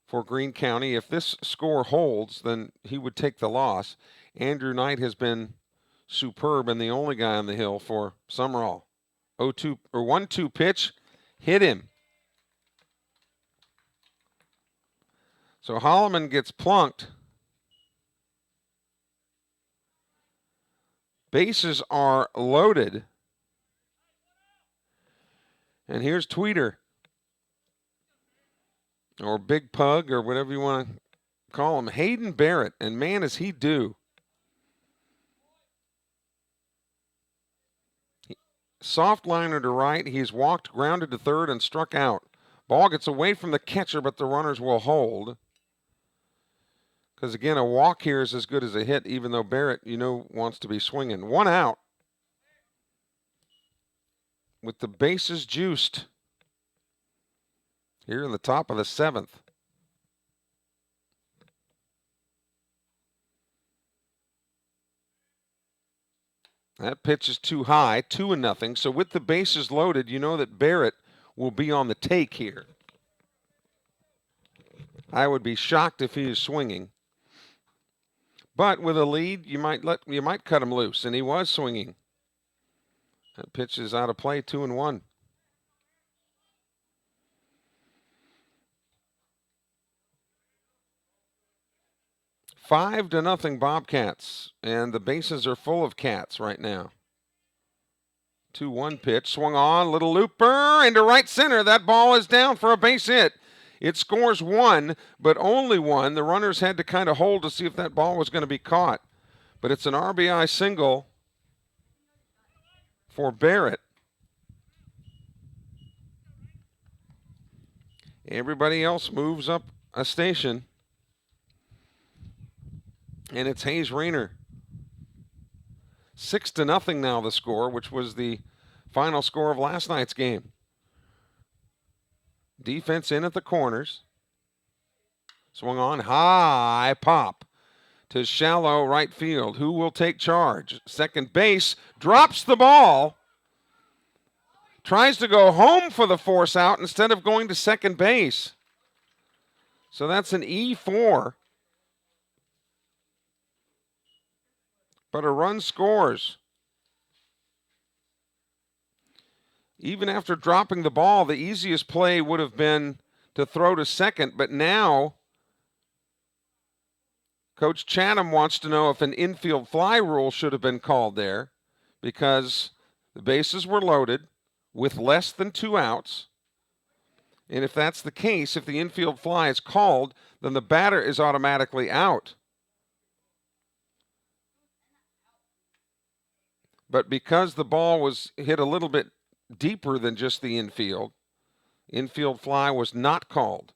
[SPEAKER 1] for Greene County. If this score holds, then he would take the loss. Andrew Knight has been superb and the only guy on the hill for Sumrall. 1-2 pitch, hit him. So Holloman gets plunked. Bases are loaded. And here's Tweeter, or Big Pug, or whatever you want to call him, Hayden Barrett. And man, is he due. Soft liner to right. He's walked, grounded to third, and struck out. Ball gets away from the catcher, but the runners will hold. Because, again, a walk here is as good as a hit, even though Barrett, wants to be swinging. 1 out. with the bases juiced here in the top of the 7th. That pitch is too high, 2-0. So with the bases loaded, you know that Barrett will be on the take here. I would be shocked if he is swinging. But with a lead, you might cut him loose, and he was swinging. That pitch is out of play, 2-1. Five to nothing Bobcats, and the bases are full of cats right now. 2-1 pitch, swung on, little looper into right center. That ball is down for a base hit. It scores one, but only one. The runners had to kind of hold to see if that ball was going to be caught. But it's an RBI single for Barrett. Everybody else moves up a station. And it's Hayes Rayner. 6-0 now the score, which was the final score of last night's game. Defense in at the corners. Swung on, high pop to shallow right field. Who will take charge? Second base drops the ball. Tries to go home for the force out instead of going to second base. So that's an E4. But a run scores. Even after dropping the ball, the easiest play would have been to throw to second, but now Coach Chatham wants to know if an infield fly rule should have been called there because the bases were loaded with less than 2 outs. And if that's the case, if the infield fly is called, then the batter is automatically out. But because the ball was hit a little bit deeper than just the infield fly was not called.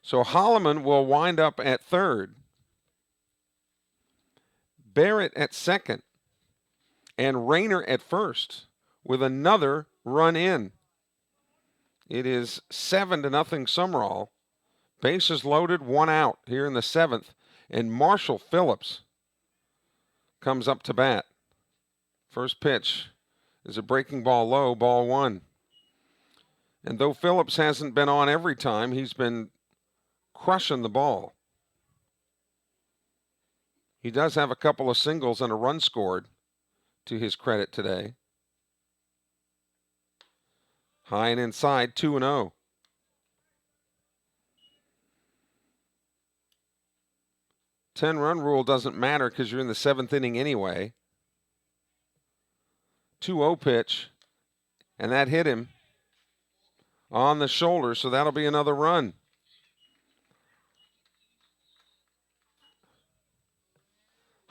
[SPEAKER 1] So Holloman will wind up at third, Barrett at second, and Rayner at first with another run in. It is 7-0 Sumrall. Bases loaded, 1 out here in the 7th, and Marshall Phillips comes up to bat. First pitch is a breaking ball low, ball 1. And though Phillips hasn't been on every time, he's been crushing the ball. He does have a couple of singles and a run scored to his credit today. High and inside, 2-0. 10-run rule doesn't matter because you're in the 7th inning anyway. 2-0 pitch, and that hit him on the shoulder, so that'll be another run.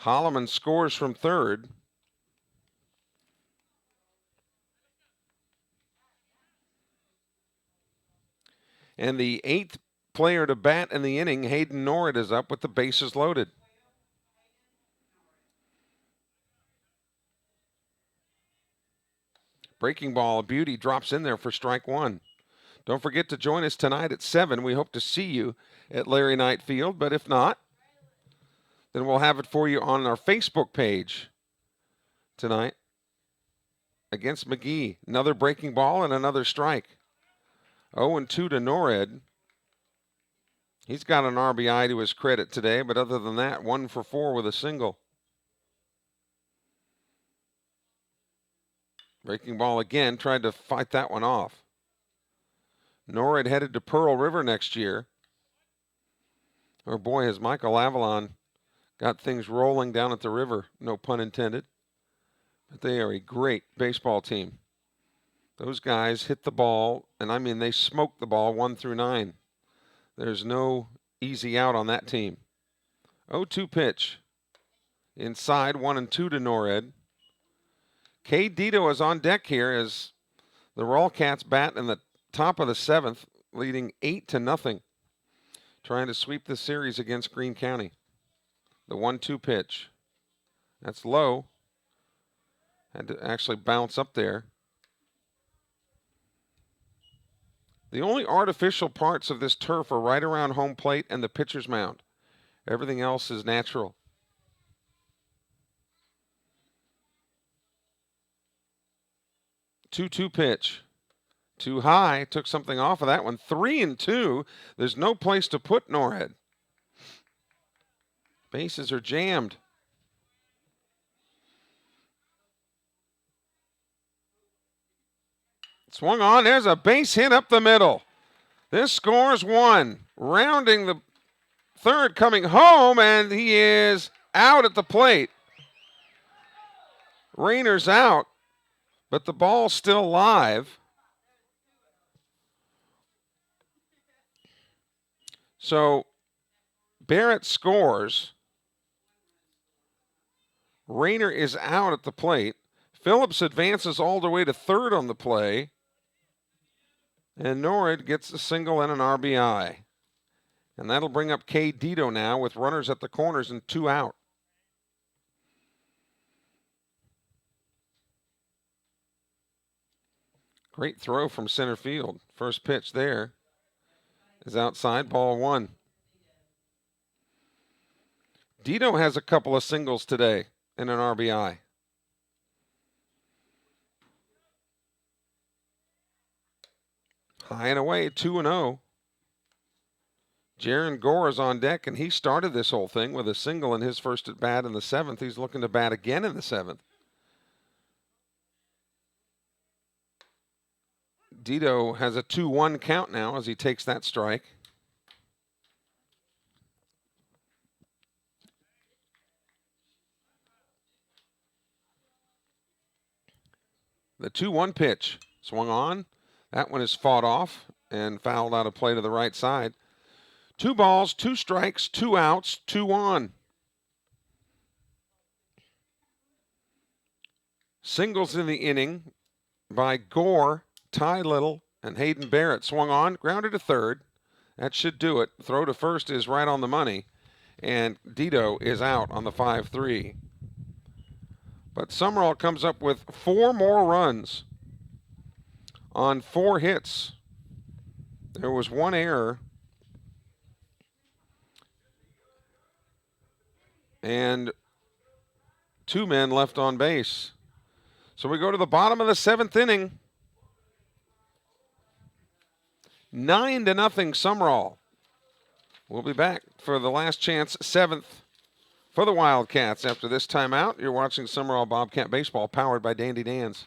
[SPEAKER 1] Holloman scores from third. And the 8th player to bat in the inning, Hayden Norrid, is up with the bases loaded. Breaking ball, a beauty, drops in there for strike 1. Don't forget to join us tonight at 7. We hope to see you at Larry Knight Field, but if not, then we'll have it for you on our Facebook page tonight against McGee. Another breaking ball and another strike. 0-2 to Norrid. He's got an RBI to his credit today, but other than that, 1 for 4 with a single. Breaking ball again, tried to fight that one off. Norrid headed to Pearl River next year. Oh boy, has Michael Avalon got things rolling down at the river, no pun intended. But they are a great baseball team. Those guys hit the ball, and I mean they smoke the ball 1 through 9. There's no easy out on that team. 0-2 pitch. Inside, 1-2 to Norrid. Cade Dito is on deck here as the Raw Cats bat in the top of the 7th, leading 8-0, trying to sweep the series against Greene County. The 1-2 pitch. That's low. Had to actually bounce up there. The only artificial parts of this turf are right around home plate and the pitcher's mound. Everything else is natural. 2-2 pitch. Too high. Took something off of that one. 3-2. There's no place to put Norhead. Bases are jammed. Swung on. There's a base hit up the middle. This scores one. Rounding the third, coming home, and he is out at the plate. Rayner's out, but the ball's still live. So Barrett scores. Rayner is out at the plate. Phillips advances all the way to third on the play. And Norhead gets a single and an RBI. And that'll bring up K. Dito now with runners at the corners and 2 out. Great throw from center field. First pitch there is outside, ball 1. Dito has a couple of singles today and an RBI. High and away, 2-0. Jaron Gore is on deck, and he started this whole thing with a single in his first at bat in the 7th. He's looking to bat again in the 7th. Dito has a 2-1 count now as he takes that strike. The 2-1 pitch swung on. That one is fought off and fouled out of play to the right side. 2 balls, 2 strikes, 2 outs, 2-on. Singles in the inning by Gore, Ty Little, and Hayden Barrett. Swung on, grounded to third. That should do it. Throw to first is right on the money. And Dito is out on the 5-3. But Sumrall comes up with 4 more runs on 4 hits. There was 1 error. And 2 men left on base. So we go to the bottom of the 7th inning. 9-0 Sumrall. We'll be back for the last chance 7th for the Wildcats after this timeout. You're watching Sumrall Bobcat Baseball powered by Dandy Dan's.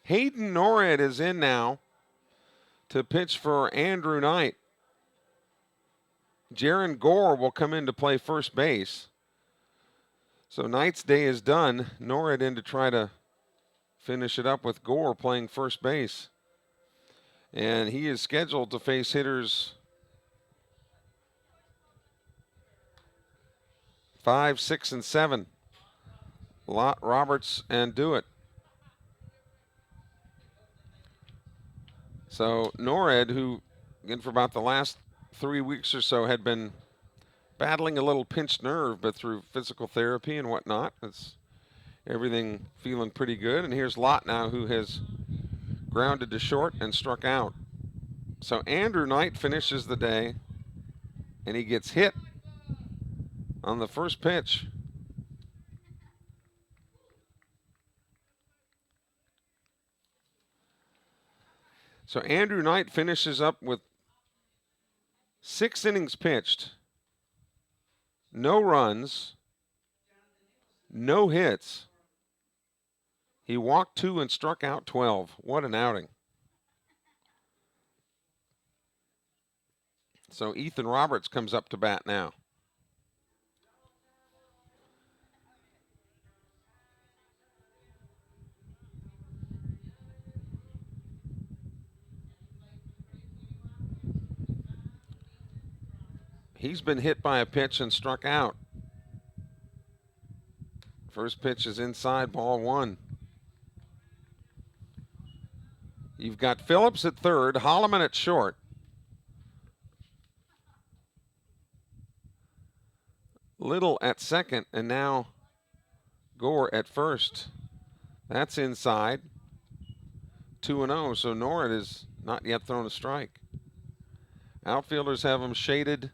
[SPEAKER 1] Hayden Norhead is in now to pitch for Andrew Knight. Jaron Gore will come in to play first base. So Knight's day is done. Norhead in to try to finish it up with Gore playing first base. And he is scheduled to face hitters 5, 6, and 7. Lott, Roberts, and Dewitt. So Norhead, who, again, for about the last 3 weeks or so had been battling a little pinched nerve, but through physical therapy and whatnot, it's everything feeling pretty good. And here's Lott now, who has grounded to short and struck out. So Andrew Knight finishes the day, and he gets hit on the first pitch. So Andrew Knight finishes up with 6 innings pitched, no runs, no hits. He walked 2 and struck out 12. What an outing. So Ethan Roberts comes up to bat now. He's been hit by a pitch and struck out. First pitch is inside, ball 1. You've got Phillips at third, Holloman at short. Little at second, and now Gore at first. That's inside. 2-0, so Norwood has not yet thrown a strike. Outfielders have him shaded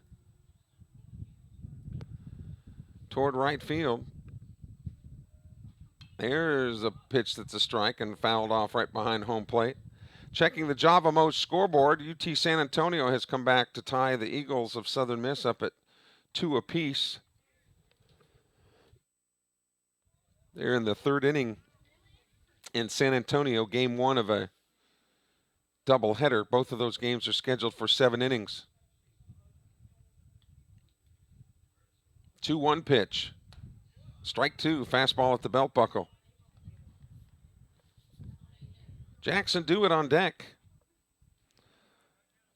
[SPEAKER 1] toward right field. There's a pitch that's a strike and fouled off right behind home plate. Checking the Java Mo scoreboard, UT San Antonio has come back to tie the Eagles of Southern Miss up at 2 apiece. They're in the 3rd inning in San Antonio, game 1 of a doubleheader. Both of those games are scheduled for 7 innings. 2-1 pitch. Strike 2, fastball at the belt buckle. Jackson Dewitt on deck.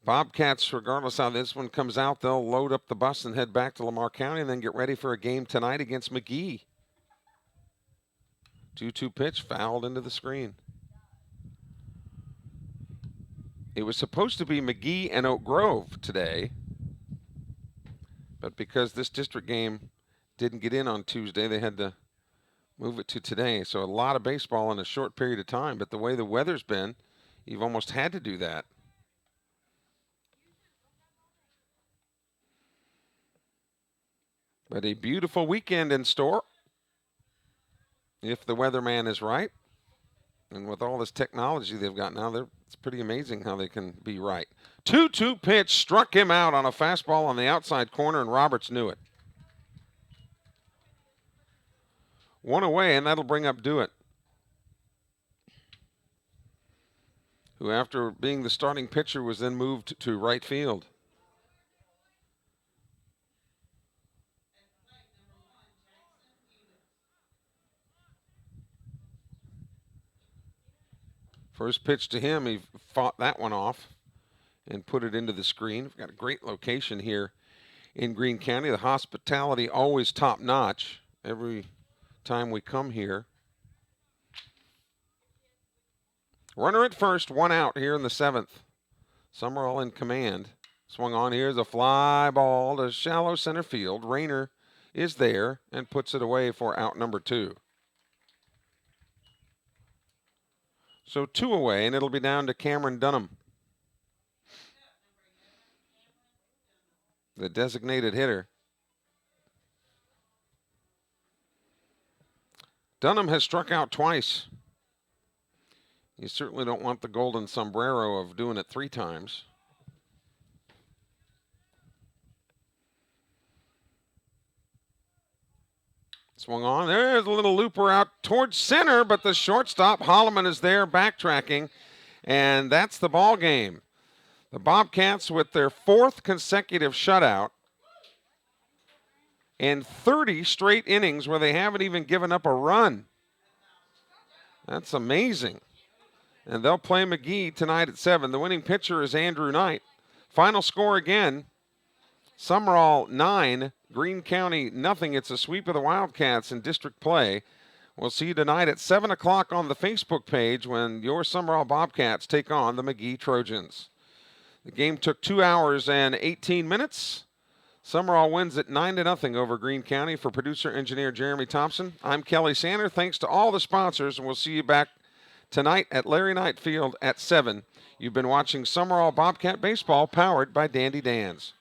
[SPEAKER 1] Bobcats, regardless how this one comes out, they'll load up the bus and head back to Lamar County and then get ready for a game tonight against McGee. 2-2 pitch, fouled into the screen. It was supposed to be McGee and Oak Grove today, but because this district game didn't get in on Tuesday, they had to move it to today. So a lot of baseball in a short period of time, but the way the weather's been, you've almost had to do that. But a beautiful weekend in store, if the weatherman is right. And with all this technology they've got now, it's pretty amazing how they can be right. 2-2 pitch, struck him out on a fastball on the outside corner, and Roberts knew it. 1 away, and that'll bring up Dewitt, who after being the starting pitcher was then moved to right field. First pitch to him, he fought that one off and put it into the screen. We've got a great location here in Greene County. The hospitality always top notch every time we come here. Runner at first, 1 out here in the 7th. Sumrall in command. Swung on, here's a fly ball to shallow center field. Rayner is there and puts it away for out number 2. So 2 away, and it'll be down to Cameron Dunham, the designated hitter. Dunham has struck out twice. You certainly don't want the golden sombrero of doing it 3 times. Swung on. There's a little looper out towards center, but the shortstop, Holloman, is there backtracking, and that's the ball game. The Bobcats with their 4th consecutive shutout and 30 straight innings where they haven't even given up a run. That's amazing. And they'll play McGee tonight at 7. The winning pitcher is Andrew Knight. Final score again, Sumrall 9, Greene County nothing. It's a sweep of the Wildcats in district play. We'll see you tonight at 7 o'clock on the Facebook page when your Sumrall Bobcats take on the McGee Trojans. The game took 2 hours and 18 minutes. Sumrall wins at 9-0 over Greene County. For producer engineer Jeremy Thompson, I'm Kelly Sander. Thanks to all the sponsors, and we'll see you back tonight at Larry Knight Field at 7. You've been watching Summerall Bobcat Baseball powered by Dandy Dan's.